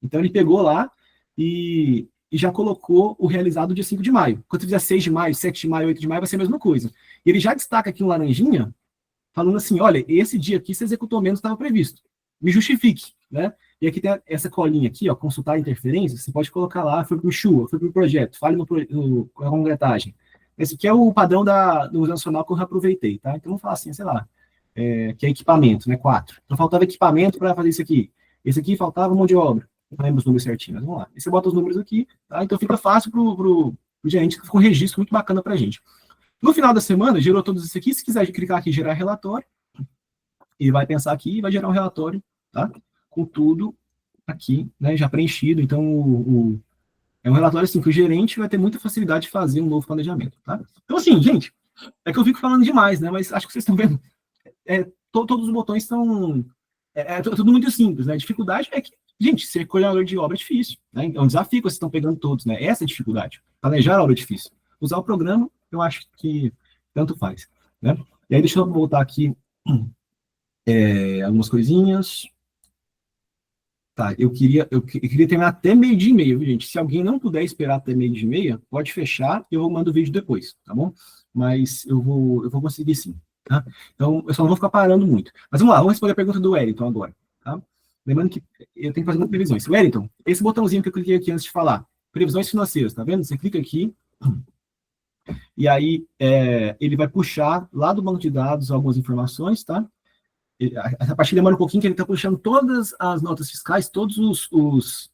Então ele pegou lá e já colocou o realizado dia 5 de maio. Quando você fizer 6 de maio, 7 de maio, 8 de maio, vai ser a mesma coisa. E ele já destaca aqui um laranjinha, falando assim, olha, esse dia aqui você executou menos do que estava previsto. Me justifique, né? E aqui tem essa colinha aqui, ó, consultar interferência, você pode colocar lá, foi para o SHU, foi para o projeto, fale na concretagem. Esse aqui é o padrão do Museu Nacional que eu reaproveitei, tá? Então vamos falar assim, sei lá, que é equipamento, né, 4. Então faltava equipamento para fazer isso aqui. Esse aqui faltava mão de obra. Não lembro os números certinhos, mas vamos lá. E você bota os números aqui, tá? Então fica fácil pro gerente, fica um registro muito bacana pra gente. No final da semana, gerou todos isso aqui, se quiser clicar aqui, gerar relatório, e vai pensar aqui e vai gerar um relatório, tá? Com tudo aqui, né, já preenchido. Então, é um relatório assim que o gerente vai ter muita facilidade de fazer um novo planejamento, tá? Então, assim, gente, é que eu fico falando demais, né? Mas acho que vocês estão vendo. Todos os botões estão... tudo muito simples, né? A dificuldade é que, gente, ser coordenador de obra é difícil, né? É um desafio que vocês estão pegando todos, né? Essa é a dificuldade. Planejar a obra é difícil. Usar o programa, eu acho que tanto faz, né? E aí, deixa eu voltar aqui algumas coisinhas. Tá, eu queria terminar até 12:30, viu, gente? Se alguém não puder esperar até 12:30, pode fechar e eu mando o vídeo depois, tá bom? Mas eu vou conseguir sim, tá? Então, eu só não vou ficar parando muito. Mas vamos lá, vamos responder a pergunta do Wellington agora, tá? Lembrando que eu tenho que fazer previsões. Wellington, esse botãozinho que eu cliquei aqui antes de falar, previsões financeiras, tá vendo? Você clica aqui, e aí ele vai puxar lá do banco de dados algumas informações, tá? A partir demora um pouquinho, que ele está puxando todas as notas fiscais, todos os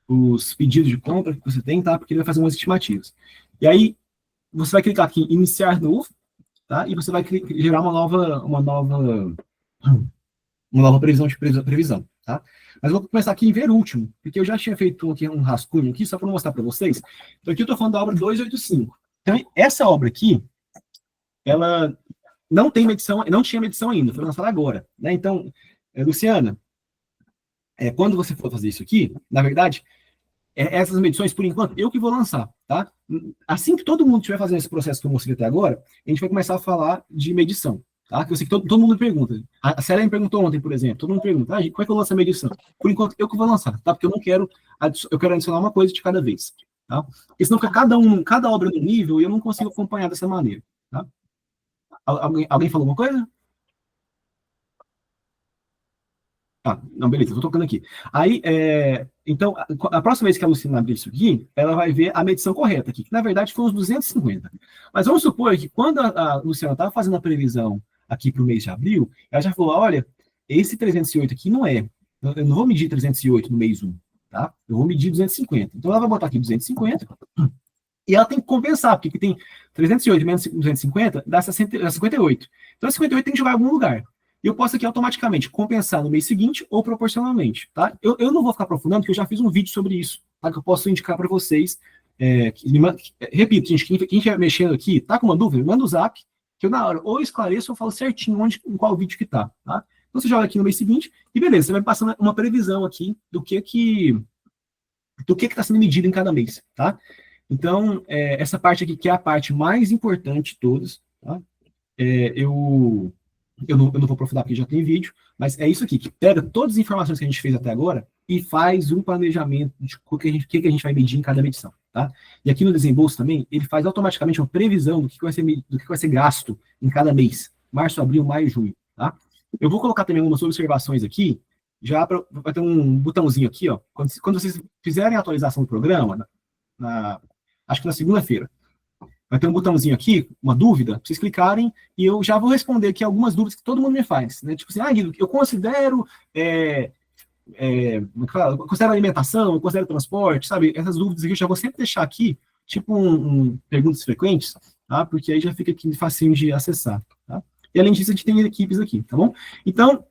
os pedidos de compra que você tem, tá? Porque ele vai fazer umas estimativas. E aí, você vai clicar aqui em iniciar novo, tá? E você vai gerar uma nova previsão, tá? Mas eu vou começar aqui em ver último, porque eu já tinha feito aqui um rascunho aqui, só para mostrar para vocês. Então aqui eu estou falando da obra 285. Então, essa obra aqui, ela não tem medição, não tinha medição ainda, foi lançada agora, né? Então, Luciana, quando você for fazer isso aqui, na verdade, essas medições, por enquanto, eu que vou lançar, tá? Assim que todo mundo estiver fazendo esse processo que eu mostrei até agora, a gente vai começar a falar de medição, tá? Que eu sei que todo mundo pergunta. A Célia me perguntou ontem, por exemplo, todo mundo pergunta, como é que eu lanço a medição? Por enquanto, eu que vou lançar, tá? Porque eu não quero, eu quero adicionar uma coisa de cada vez, tá? Porque senão fica cada obra no nível e eu não consigo acompanhar dessa maneira, tá? Alguém falou alguma coisa? Não, beleza, estou tocando aqui. Aí, então, a próxima vez que a Luciana abrir isso aqui, ela vai ver a medição correta aqui, que na verdade foi uns 250. Mas vamos supor que quando a Luciana estava fazendo a previsão aqui para o mês de abril, ela já falou, olha, esse 308 aqui não é. Eu não vou medir 308 no mês 1, tá? Eu vou medir 250. Então, ela vai botar aqui 250 e ela tem que compensar, porque aqui tem 308 menos 250 dá 58. Então, 58 tem que jogar em algum lugar. E eu posso aqui automaticamente compensar no mês seguinte ou proporcionalmente, tá? Eu não vou ficar aprofundando, porque eu já fiz um vídeo sobre isso, tá? Que eu posso indicar para vocês. Repito, gente, quem estiver mexendo aqui, tá com uma dúvida, manda o zap, que eu na hora ou esclareço ou falo certinho em qual vídeo que tá? Então você joga aqui no mês seguinte e beleza, você vai passando uma previsão aqui do que está sendo medido em cada mês, tá? Então, essa parte aqui, que é a parte mais importante de todas, tá? Eu não vou aprofundar porque já tem vídeo, mas é isso aqui, que pega todas as informações que a gente fez até agora e faz um planejamento de o que a gente vai medir em cada medição, tá? E aqui no desembolso também, ele faz automaticamente uma previsão do que vai ser gasto em cada mês, março, abril, maio, junho, tá? Eu vou colocar também algumas observações aqui, vai ter um botãozinho aqui, ó, quando vocês fizerem a atualização do programa, acho que na segunda-feira, vai ter um botãozinho aqui, uma dúvida, para vocês clicarem, e eu já vou responder aqui algumas dúvidas que todo mundo me faz, né? Tipo assim, Guido, eu considero, eu considero alimentação, eu considero transporte, sabe? Essas dúvidas aqui eu já vou sempre deixar aqui, tipo perguntas frequentes, tá? Porque aí já fica aqui facinho de acessar, tá? E além disso, a gente tem equipes aqui, tá bom? Então,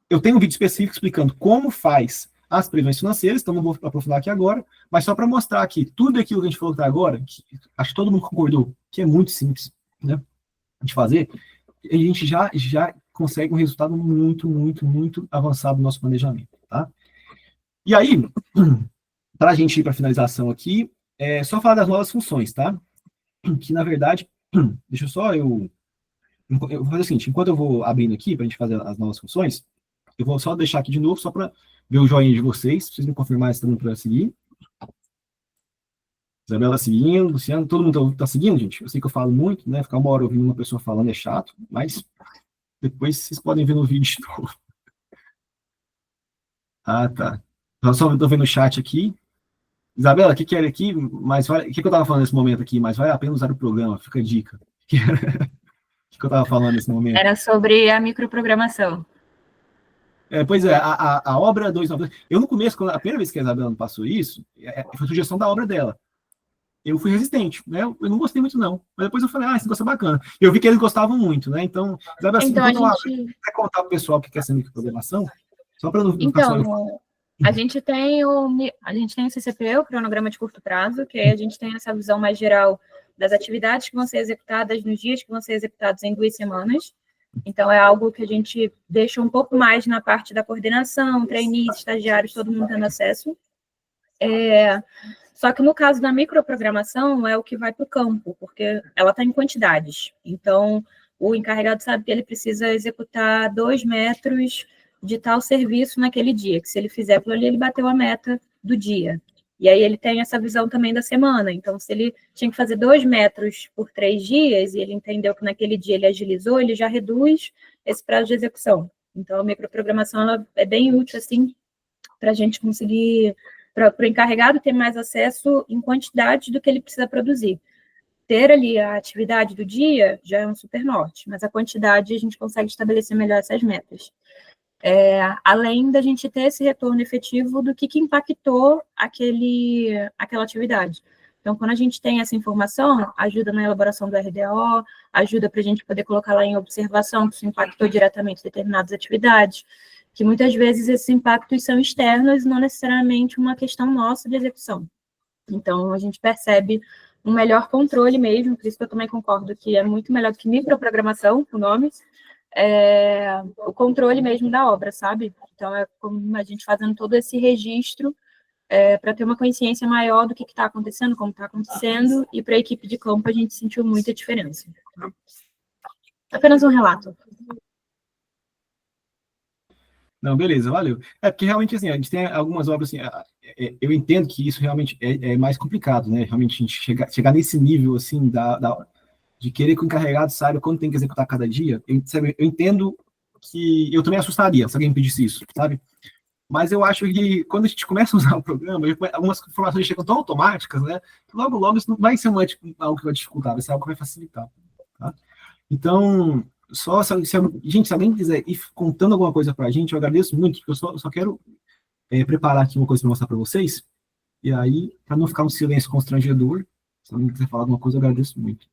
eu tenho um vídeo específico explicando como faz as previsões financeiras, então não vou aprofundar aqui agora, mas só para mostrar aqui tudo aquilo que a gente falou até agora, que acho que todo mundo concordou, que é muito simples, né, de fazer, a gente já consegue um resultado muito, muito, muito avançado no nosso planejamento, tá? E aí, para a gente ir para a finalização aqui, é só falar das novas funções, tá? Que, na verdade, deixa eu vou fazer o seguinte, enquanto eu vou abrindo aqui, para a gente fazer as novas funções, eu vou só deixar aqui de novo, só para ver o joinha de vocês, vocês me confirmarem se estão para seguir. Isabela seguindo, Luciano, todo mundo está seguindo, gente? Eu sei que eu falo muito, né? Ficar uma hora ouvindo uma pessoa falando é chato, mas depois vocês podem ver no vídeo de novo. Tá. Eu só estou vendo o chat aqui. Isabela, o que era aqui? O que eu estava falando nesse momento aqui? Mas vale a pena usar o programa, fica a dica. O que eu estava falando nesse momento? Era sobre a microprogramação. Pois é, a obra 292. Eu, no começo, a primeira vez que a Isabela me passou isso, foi sugestão da obra dela. Eu fui resistente, né? Eu não gostei muito, não. Mas depois eu falei, esse negócio é bacana. Eu vi que eles gostavam muito, né? Então, Isabela, então quer contar para o pessoal o que é essa microprogramação? Só para não ficar Então, a gente tem o CCP, o cronograma de curto prazo, que aí a gente tem essa visão mais geral das atividades que vão ser executadas nos dias que vão ser executados em 2 semanas. Então, é algo que a gente deixa um pouco mais na parte da coordenação, trainees, estagiários, todo mundo tendo acesso. Só que no caso da microprogramação, é o que vai para o campo, porque ela está em quantidades. Então, o encarregado sabe que ele precisa executar 2 metros de tal serviço naquele dia, que se ele fizer aquilo ali, ele bateu a meta do dia. E aí ele tem essa visão também da semana. Então, se ele tinha que fazer 2 metros por 3 dias, e ele entendeu que naquele dia ele agilizou, ele já reduz esse prazo de execução. Então, a microprogramação ela é bem útil, assim, para a gente conseguir, para o encarregado ter mais acesso em quantidade do que ele precisa produzir. Ter ali a atividade do dia já é um super norte, mas a quantidade a gente consegue estabelecer melhor essas metas. além da gente ter esse retorno efetivo do que impactou aquela atividade. Então, quando a gente tem essa informação, ajuda na elaboração do RDO, ajuda para a gente poder colocar lá em observação que isso impactou diretamente determinadas atividades, que muitas vezes esses impactos são externos e não necessariamente uma questão nossa de execução. Então, a gente percebe um melhor controle mesmo, por isso que eu também concordo que é muito melhor do que microprogramação, o nome, o controle mesmo da obra, sabe? Então, é como a gente fazendo todo esse registro para ter uma consciência maior do que está acontecendo, como está acontecendo, e para a equipe de campo a gente sentiu muita diferença. Apenas um relato. Não, beleza, valeu. Porque realmente, assim, a gente tem algumas obras, assim, eu entendo que isso realmente é mais complicado, né? Realmente a gente chegar nesse nível, assim, de querer que o encarregado saiba quando tem que executar cada dia, sabe, eu entendo que eu também assustaria se alguém me pedisse isso, sabe? Mas eu acho que quando a gente começa a usar o programa, algumas informações chegam tão automáticas, né? Que logo isso não vai ser algo que vai dificultar, vai ser algo que vai facilitar. Tá? Então, gente, se alguém quiser ir contando alguma coisa para a gente, eu agradeço muito, porque eu só quero preparar aqui uma coisa para mostrar para vocês. E aí, para não ficar um silêncio constrangedor, se alguém quiser falar alguma coisa, eu agradeço muito.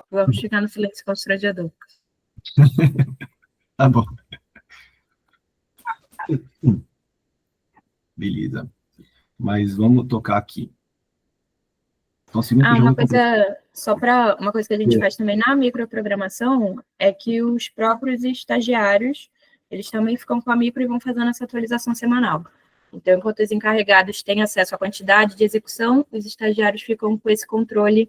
Vamos ficar no silêncio constrangedor. Tá bom. Beleza. Mas vamos tocar aqui. Então, uma coisa que a gente faz também na microprogramação é que os próprios estagiários, eles também ficam com a micro e vão fazendo essa atualização semanal. Então, enquanto os encarregados têm acesso à quantidade de execução, os estagiários ficam com esse controle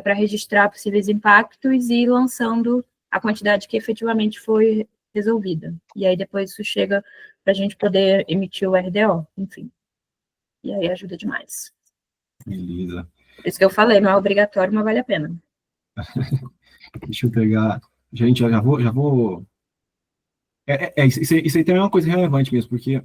para registrar possíveis impactos e ir lançando a quantidade que efetivamente foi resolvida. E aí depois isso chega para a gente poder emitir o RDO, enfim. E aí ajuda demais. Beleza. Por isso que eu falei, não é obrigatório, mas vale a pena. Deixa eu pegar... Gente, eu já vou... Isso aí também é uma coisa relevante mesmo, porque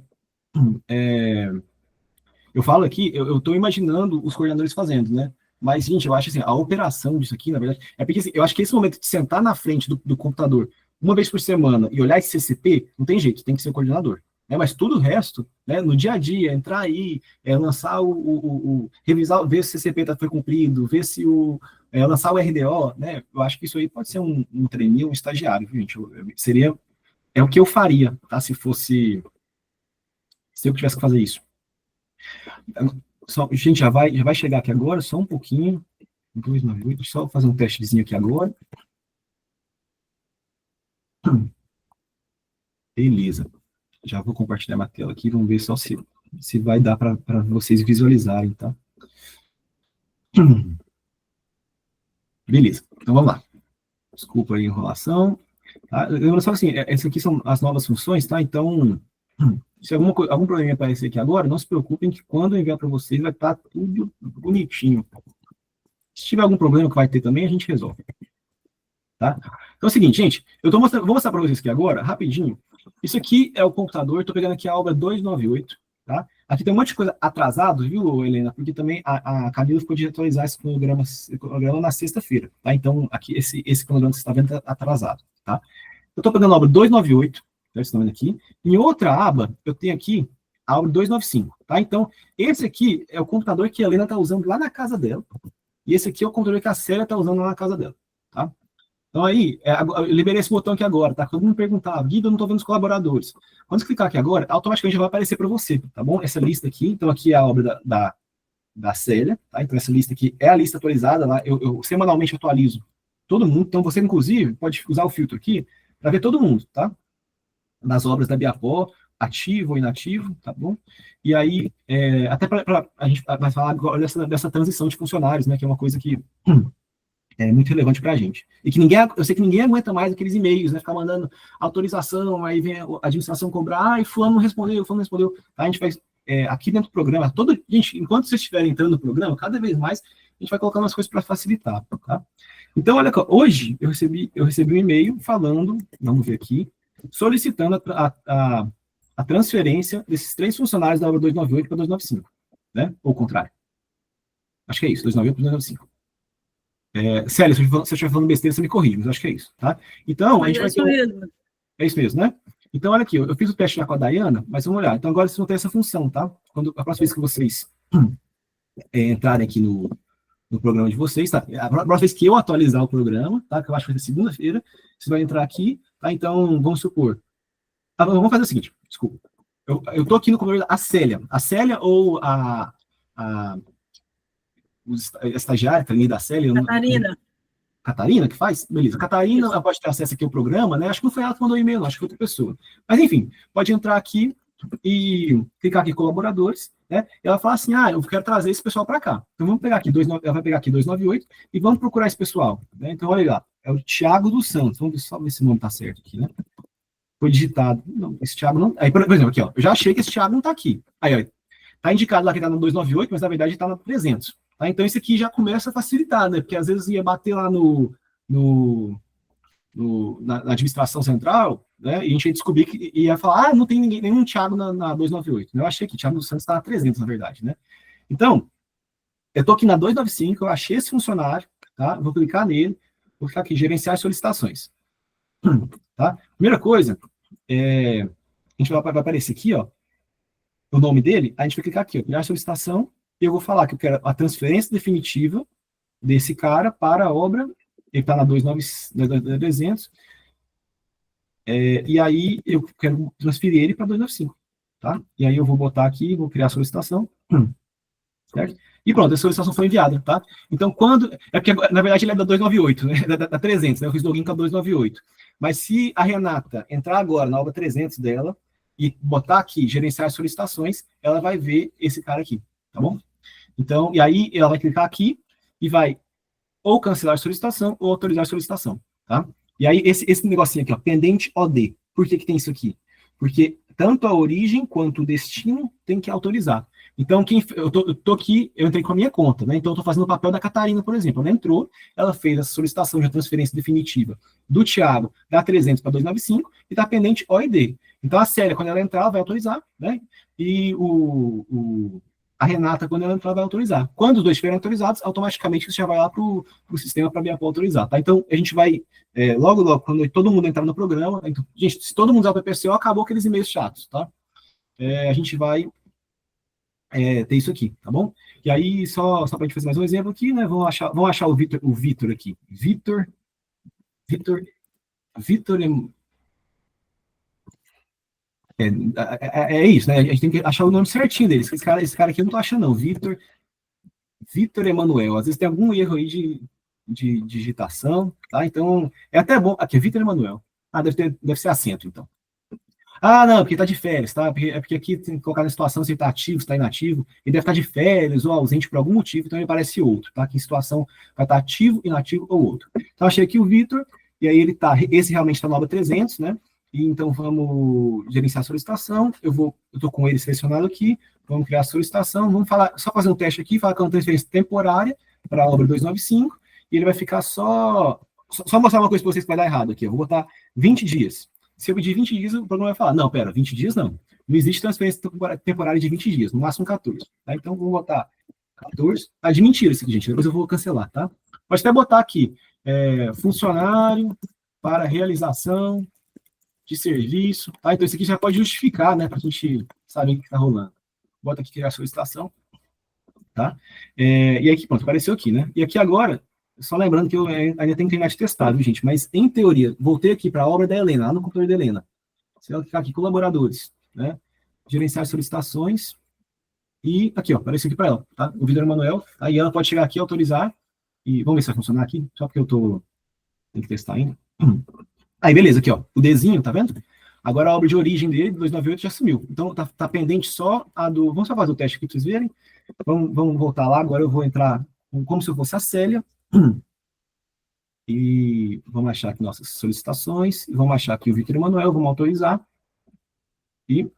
eu falo aqui, eu estou imaginando os coordenadores fazendo, né? Mas, gente, eu acho assim, a operação disso aqui, na verdade, é porque assim, eu acho que esse momento de sentar na frente do computador uma vez por semana e olhar esse CCP, não tem jeito, tem que ser o coordenador. Né? Mas tudo o resto, né, no dia a dia, entrar aí, lançar revisar, ver se o CCP foi cumprido, ver se lançar o RDO, né? Eu acho que isso aí pode ser um trainee, um estagiário, viu, gente? É o que eu faria, tá? Se eu tivesse que fazer isso. Gente, já vai chegar aqui agora, só um pouquinho. 298, só fazer um testezinho aqui agora. Beleza. Já vou compartilhar a tela aqui, vamos ver só se vai dar para vocês visualizarem, tá? Beleza, então vamos lá. Desculpa a enrolação. Tá? Lembrando só assim, essas aqui são as novas funções, tá? Então, se algum problema aparecer aqui agora, não se preocupem que quando eu enviar para vocês vai estar tudo bonitinho. Se tiver algum problema que vai ter também, a gente resolve. Tá? Então é o seguinte, gente, vou mostrar para vocês aqui agora, rapidinho. Isso aqui é o computador, estou pegando aqui a obra 298, tá? Aqui tem um monte de coisa atrasado, viu, Helena? Porque também a Camila ficou de atualizar esse cronograma na sexta-feira, tá? Então, aqui, esse cronograma que você está vendo está atrasado, tá? Eu estou pegando a obra 298, vocês estão vendo aqui. Em outra aba, eu tenho aqui a obra 295, tá? Então, esse aqui é o computador que a Helena está usando lá na casa dela, e esse aqui é o computador que a Célia está usando lá na casa dela, tá? Então aí, eu liberei esse botão aqui agora, tá? Todo mundo perguntava, Guido, eu não estou vendo os colaboradores. Quando você clicar aqui agora, automaticamente já vai aparecer para você, tá bom? Essa lista aqui, então aqui é a obra da Célia, tá? Então essa lista aqui é a lista atualizada lá, eu semanalmente atualizo todo mundo, então você inclusive pode usar o filtro aqui para ver todo mundo, tá? Das obras da Biapó, ativo ou inativo, tá bom? E aí, até a gente vai falar agora dessa transição de funcionários, né? Que é uma coisa que é muito relevante para a gente. E que eu sei que ninguém aguenta mais aqueles e-mails, né? Ficar mandando autorização, aí vem a administração cobrar, fulano não respondeu, fulano não respondeu. Tá? A gente faz, aqui dentro do programa, gente, enquanto vocês estiverem entrando no programa, cada vez mais, a gente vai colocando as coisas para facilitar, tá? Então, olha, hoje eu recebi um e-mail falando, vamos ver aqui, solicitando a transferência desses 3 funcionários da obra 298 para 295, né? Ou o contrário. Acho que é isso, 298 para 295. Célia, se eu estiver falando besteira, você me corrige, mas eu acho que é isso, tá? Então, a gente vai ter... É isso mesmo, né? Então, olha aqui, eu fiz o teste já com a Dayana, mas vamos olhar. Então, agora vocês vão ter essa função, tá? Quando, a próxima vez que vocês entrarem aqui no programa de vocês, tá? A próxima vez que eu atualizar o programa, tá? Que eu acho que vai ser segunda-feira, você vai entrar aqui, tá? Então, vamos supor... vamos fazer o seguinte, desculpa. Eu tô aqui no computador da Célia. A Célia ou a estagiária, que é da Célia... Catarina que faz? Beleza. Catarina, ela pode ter acesso aqui ao programa, né? Acho que não foi ela que mandou e-mail, não, acho que foi outra pessoa. Mas, enfim, pode entrar aqui e clicar aqui em colaboradores, né? E ela fala assim, eu quero trazer esse pessoal para cá. Então, vamos pegar aqui, ela vai pegar aqui 298 e vamos procurar esse pessoal, né? Então, olha lá, é o Thiago dos Santos. Vamos só ver se o nome tá certo aqui, né? Foi digitado. Não, esse Thiago não... Aí, por exemplo, aqui, ó, eu já achei que esse Thiago não tá aqui. Aí, ó, tá indicado lá que tá no 298, mas na verdade tá no 300. Tá? Então, isso aqui já começa a facilitar, né? Porque às vezes ia bater lá na administração central, né? E a gente ia descobrir que ia falar, não tem nenhum Thiago na 298. Eu achei que o Thiago dos Santos está na 300, na verdade, né? Então, eu tô aqui na 295, eu achei esse funcionário, tá? Vou clicar nele, vou clicar aqui, gerenciar solicitações. Tá? Primeira coisa, a gente vai aparecer aqui, ó, o nome dele, a gente vai clicar aqui, ó, criar solicitação, e eu vou falar que eu quero a transferência definitiva desse cara para a obra, ele está na 200, e aí eu quero transferir ele para 295, tá? E aí eu vou botar aqui, vou criar a solicitação, certo? E pronto, a solicitação foi enviada, tá? Então, porque, na verdade, ele é da 298, né? Da 300, né? Eu fiz login com a 298. Mas se a Renata entrar agora na obra 300 dela e botar aqui, gerenciar solicitações, ela vai ver esse cara aqui, tá bom? Então, e aí ela vai clicar aqui e vai ou cancelar a solicitação ou autorizar a solicitação, tá? E aí esse negocinho aqui, ó, pendente OD. Por que tem isso aqui? Porque tanto a origem quanto o destino tem que autorizar. Então, eu tô aqui, eu entrei com a minha conta, né? Então, eu tô fazendo o papel da Catarina, por exemplo. Ela entrou, ela fez a solicitação de transferência definitiva do Thiago da 300 para 295 e tá pendente OID. Então, a Célia, quando ela entrar, ela vai autorizar, né? E a Renata, quando ela entrar, vai autorizar. Quando os dois estiverem autorizados, automaticamente você já vai lá para o sistema para a BIAPO autorizar, tá? Então, a gente vai, logo, quando todo mundo entrar no programa, então, gente, se todo mundo usar o PPCO, acabou aqueles e-mails chatos, tá? A gente vai ter isso aqui, tá bom? E aí, só para a gente fazer mais um exemplo aqui, né? Vamos achar o Vitor aqui. Vitor é isso, né? A gente tem que achar o nome certinho deles. Esse cara aqui eu não tô achando, não. Vitor Emanuel. Às vezes tem algum erro aí de digitação, tá? Então, é até bom. Aqui, Vitor Emanuel. Deve ser acento, então. Não, porque tá de férias, tá? Porque aqui tem que colocar na situação se ele tá ativo, se tá inativo. Ele deve estar de férias ou ausente por algum motivo, então ele parece outro, tá? Que em situação vai estar ativo, inativo ou outro. Então, achei aqui o Vitor, e aí esse realmente está na obra 300, né? E então vamos gerenciar a solicitação. Eu tô com ele selecionado aqui, vamos criar a solicitação, vamos só fazer um teste aqui, falar que é uma transferência temporária para a obra 295, e ele vai ficar só mostrar uma coisa para vocês que vai dar errado aqui. Eu vou botar 20 dias. Se eu pedir 20 dias, o programa vai falar, não, pera, 20 dias não. Não existe transferência temporária de 20 dias, no máximo 14. Tá? Então, vou botar 14. Tá de mentira isso aqui, gente. Depois eu vou cancelar, tá? Pode até botar aqui, funcionário para realização de serviço. Tá? Então, isso aqui já pode justificar, né, para a gente saber o que está rolando. Bota aqui, criar solicitação. Tá? E aqui, pronto, apareceu aqui, né? E aqui agora, só lembrando que eu ainda tenho que terminar de testar, viu, gente? Mas, em teoria, voltei aqui para a obra da Helena, lá no computador da Helena. Você vai clicar aqui, colaboradores, né? Gerenciar solicitações. E aqui, ó, apareceu aqui para ela, tá? O Vitor Emanuel. Aí ela pode chegar aqui, autorizar. E vamos ver se vai funcionar aqui, só porque tenho que testar ainda. Aí, beleza, aqui, ó, o Dzinho, tá vendo? Agora a obra de origem dele, 298, já sumiu. Então, tá pendente só a do... Vamos só fazer o teste aqui para vocês verem. Vamos voltar lá, agora eu vou entrar como se eu fosse a Célia. E vamos achar aqui nossas solicitações, vamos achar aqui o Vitor Emanuel, vamos autorizar, e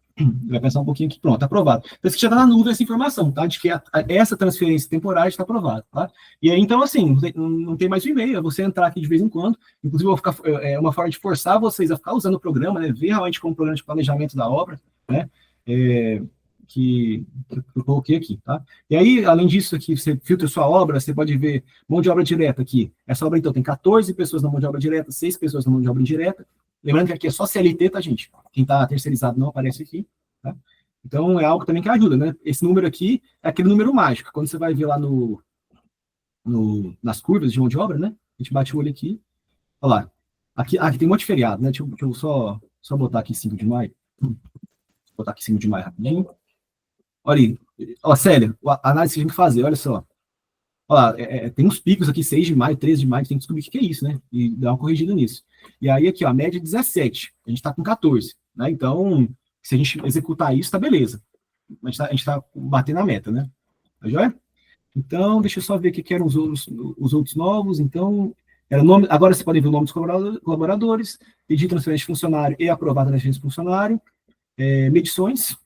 vai pensar um pouquinho aqui, pronto, aprovado. Então, isso já está na nuvem essa informação, tá? De que essa transferência temporária está aprovada, tá? E aí, então, assim, não tem mais o e-mail, é você entrar aqui de vez em quando, inclusive eu vou ficar, uma forma de forçar vocês a ficar usando o programa, né? Ver realmente como programa de planejamento da obra, né? eu coloquei aqui, tá? E aí, além disso aqui, você filtra sua obra, você pode ver mão de obra direta aqui. Essa obra, então, tem 14 pessoas na mão de obra direta, 6 pessoas na mão de obra indireta. Lembrando que aqui é só CLT, tá, gente? Quem está terceirizado não aparece aqui, tá? Então, é algo também que ajuda, né? Esse número aqui é aquele número mágico. Quando você vai ver lá nas curvas de mão de obra, né? A gente bate o olho aqui. Olha lá. Aqui tem um monte de feriado, né? Deixa eu só botar aqui 5 de maio. Vou botar aqui 5 de maio rapidinho. Olha aí. Ó, Célia, a análise que a gente tem que fazer, olha só. Olha lá, tem uns picos aqui, 6 de maio, 13 de maio, tem que descobrir o que é isso, né? E dar uma corrigida nisso. E aí, aqui, ó, a média é 17. A gente tá com 14, né? Então, se a gente executar isso, tá beleza. A gente tá batendo a meta, né? Tá joia? Então, deixa eu só ver o que eram os outros novos. Então, era nome, agora você pode ver o nome dos colaboradores, pedir transferência de funcionário e aprovar a transferência de funcionário, medições,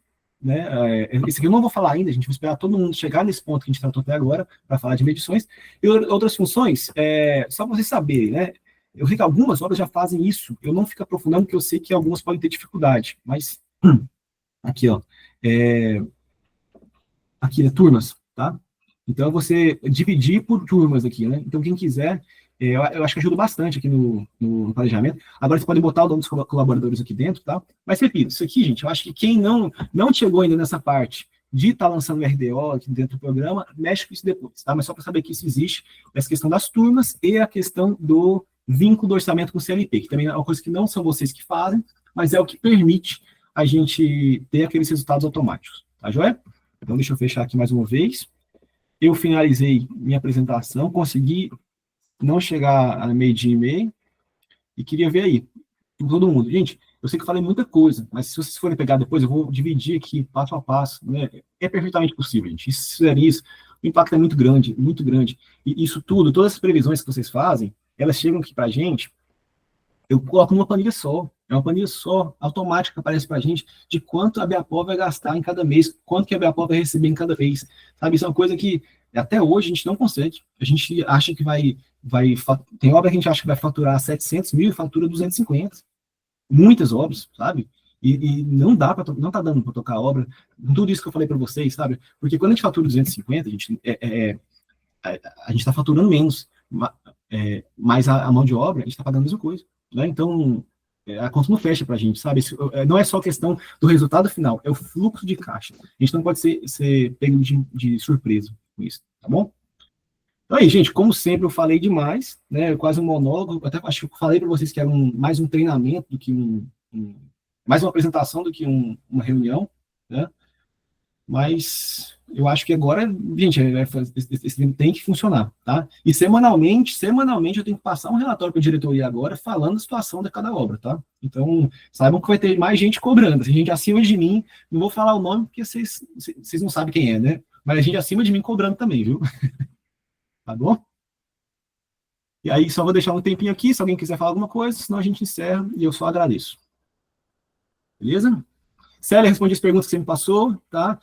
né? Esse aqui eu não vou falar ainda, a gente vai esperar todo mundo chegar nesse ponto que a gente tratou até agora, para falar de medições. E outras funções, só para vocês saberem, né? Eu sei que algumas obras já fazem isso, eu não fico aprofundando, porque eu sei que algumas podem ter dificuldade, mas aqui, ó, aqui, né, turmas, tá? Então, você dividir por turmas aqui, né? Então, quem quiser, eu acho que ajuda bastante aqui no planejamento. Agora, você pode botar o nome dos colaboradores aqui dentro, tá? Mas, repito, isso aqui, gente, eu acho que quem não chegou ainda nessa parte de estar lançando o RDO aqui dentro do programa, mexe com isso depois, tá? Mas só para saber que isso existe, essa questão das turmas e a questão do vínculo do orçamento com o CLT, que também é uma coisa que não são vocês que fazem, mas é o que permite a gente ter aqueles resultados automáticos, tá joia? Então, deixa eu fechar aqui mais uma vez. Eu finalizei minha apresentação, consegui não chegar a meio-dia e meio, e queria ver aí, com todo mundo. Gente, eu sei que eu falei muita coisa, mas se vocês forem pegar depois, eu vou dividir aqui, passo a passo, né? É perfeitamente possível, gente. Isso, o impacto é muito grande, muito grande. E isso tudo, todas as previsões que vocês fazem, elas chegam aqui para a gente, eu coloco numa planilha só, é uma planilha só, automática, que aparece para a gente, de quanto a BAPO vai gastar em cada mês, quanto que a BAPO vai receber em cada mês, sabe? Isso é uma coisa que até hoje a gente não consegue. A gente acha que tem obra que a gente acha que vai faturar 700 mil e fatura 250. Muitas obras, sabe? E não tá dando para tocar a obra, tudo isso que eu falei para vocês, sabe? Porque quando a gente fatura 250, a gente está faturando menos, mas a mão de obra, a gente está pagando a mesma coisa, né? Então, a conta não fecha para a gente, sabe? Não é só questão do resultado final, é o fluxo de caixa. A gente não pode ser pego de surpresa com isso, tá bom? Então aí, gente, como sempre, eu falei demais, né? Quase um monólogo, até acho que eu falei para vocês que era mais um treinamento do que mais uma apresentação do que uma reunião, né? Mas eu acho que agora, gente, esse tem que funcionar, tá? E semanalmente eu tenho que passar um relatório para a diretoria agora falando a situação de cada obra, tá? Então, saibam que vai ter mais gente cobrando, gente acima de mim, não vou falar o nome porque vocês não sabem quem é, né? Mas a gente acima de mim cobrando também, viu? Tá bom? E aí, só vou deixar um tempinho aqui, se alguém quiser falar alguma coisa, senão a gente encerra e eu só agradeço. Beleza? Célia, respondi as perguntas que você me passou, tá?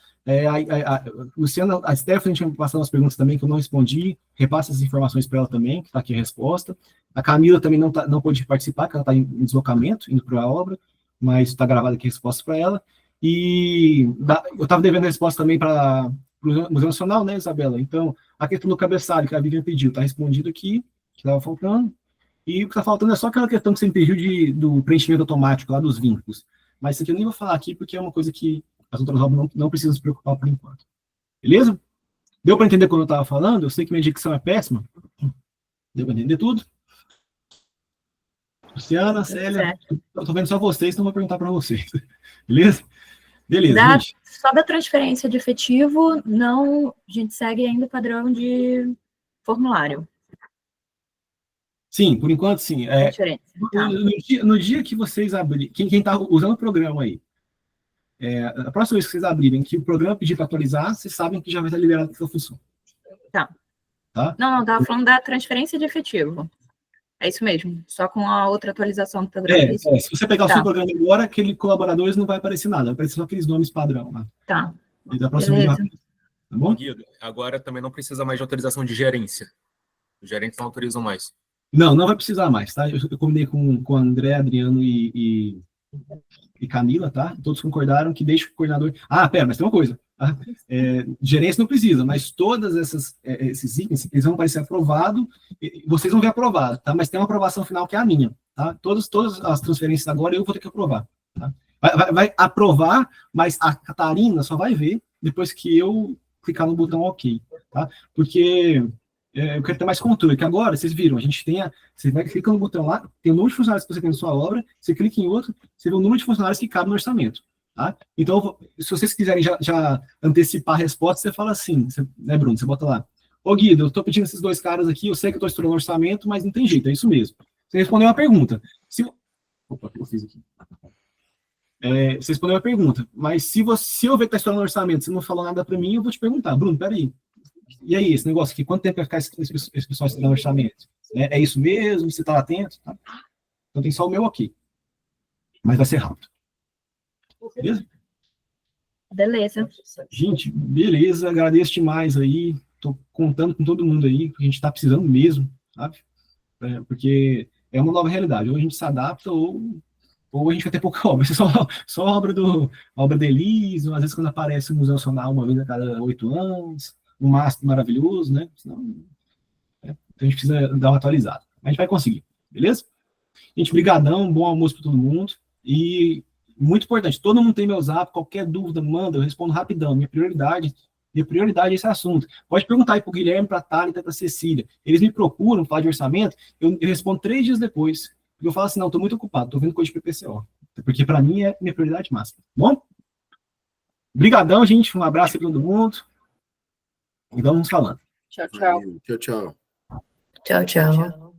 Luciana, a Stephanie tinha me passado umas perguntas também que eu não respondi, repassa as informações para ela também, que está aqui a resposta. A Camila também não pôde participar, porque ela está em deslocamento, indo para a obra, mas está gravada aqui a resposta para ela. E eu estava devendo a resposta também para o Museu Nacional, né, Isabela? Então, a questão do cabeçalho que a Vivian pediu, está respondido aqui, que estava faltando. E o que está faltando é só aquela questão que você me pediu do preenchimento automático lá dos vínculos. Mas isso aqui eu nem vou falar aqui, porque é uma coisa que as outras obras não precisam se preocupar por enquanto. Beleza? Deu para entender quando eu estava falando? Eu sei que minha dicção é péssima. Deu para entender tudo? Luciana, Célia, eu estou vendo só vocês, então vou perguntar para vocês. Beleza? Beleza, gente. Sobre a transferência de efetivo, não, a gente segue ainda o padrão de formulário. Sim, por enquanto, sim. No dia que vocês abrirem, quem está usando o programa aí, a próxima vez que vocês abrirem, que o programa pedir para atualizar, vocês sabem que já vai estar liberado essa função. Tá. Tá? Não, estava falando da transferência de efetivo. É isso mesmo, só com a outra atualização do programa. Se você pegar o seu programa agora, aquele colaboradores não vai aparecer nada, vai aparecer só aqueles nomes padrão. Né? Tá. E da próxima vez, tá bom? Guido, agora também não precisa mais de autorização de gerência. Os gerentes não autorizam mais. Não vai precisar mais, tá? Eu combinei com o André, Adriano e e Camila, tá? Todos concordaram que deixa o coordenador... Ah, pera, mas tem uma coisa. Tá? Gerência não precisa, mas todas esses itens, eles vão aparecer aprovado, vocês vão ver aprovado, tá? Mas tem uma aprovação final que é a minha, tá? Todas as transferências agora eu vou ter que aprovar, tá? Vai aprovar, mas a Catarina só vai ver depois que eu clicar no botão OK, tá? Porque eu quero ter mais controle, que agora, vocês viram, a gente tem você vai clicar no botão lá, tem o número de funcionários que você tem na sua obra, você clica em outro, você vê o número de funcionários que cabe no orçamento, tá? Então, se vocês quiserem já antecipar a resposta, você fala assim, né, Bruno? Você bota lá, ô Guido, eu estou pedindo esses 2 caras aqui, eu sei que eu estou estourando o orçamento, mas não tem jeito, é isso mesmo. Você respondeu uma pergunta. Opa, o que eu fiz aqui? Você respondeu uma pergunta, mas se eu ver que está estourando o orçamento, você não falou nada para mim, eu vou te perguntar, Bruno, peraí, e aí, esse negócio aqui, quanto tempo vai ficar esse pessoal estourando o orçamento? É isso mesmo? Você está atento? Tá? Então tem só o meu aqui, mas vai ser rápido. Beleza? Beleza. Gente, beleza, agradeço demais aí, tô contando com todo mundo aí, porque a gente está precisando mesmo, sabe? Porque é uma nova realidade, ou a gente se adapta, ou a gente vai ter pouca obra. Isso é só a obra da Elis, às vezes quando aparece o Museu Nacional uma vez a cada 8 anos, um mastro maravilhoso, né? Senão, então a gente precisa dar uma atualizada. Mas a gente vai conseguir, beleza? Gente, brigadão, bom almoço para todo mundo. E muito importante, todo mundo tem meu zap, qualquer dúvida, manda, eu respondo rapidão. Minha prioridade é esse assunto. Pode perguntar aí para o Guilherme, para a Thalita, para a Cecília. Eles me procuram, falar de orçamento, eu respondo 3 dias depois. Porque eu falo assim, não, estou muito ocupado, estou vendo coisa de PPCO. Porque para mim é minha prioridade máxima. Bom? Brigadão, gente. Um abraço para todo mundo. E vamos falando. Tchau, tchau. Tchau, tchau. Tchau, tchau.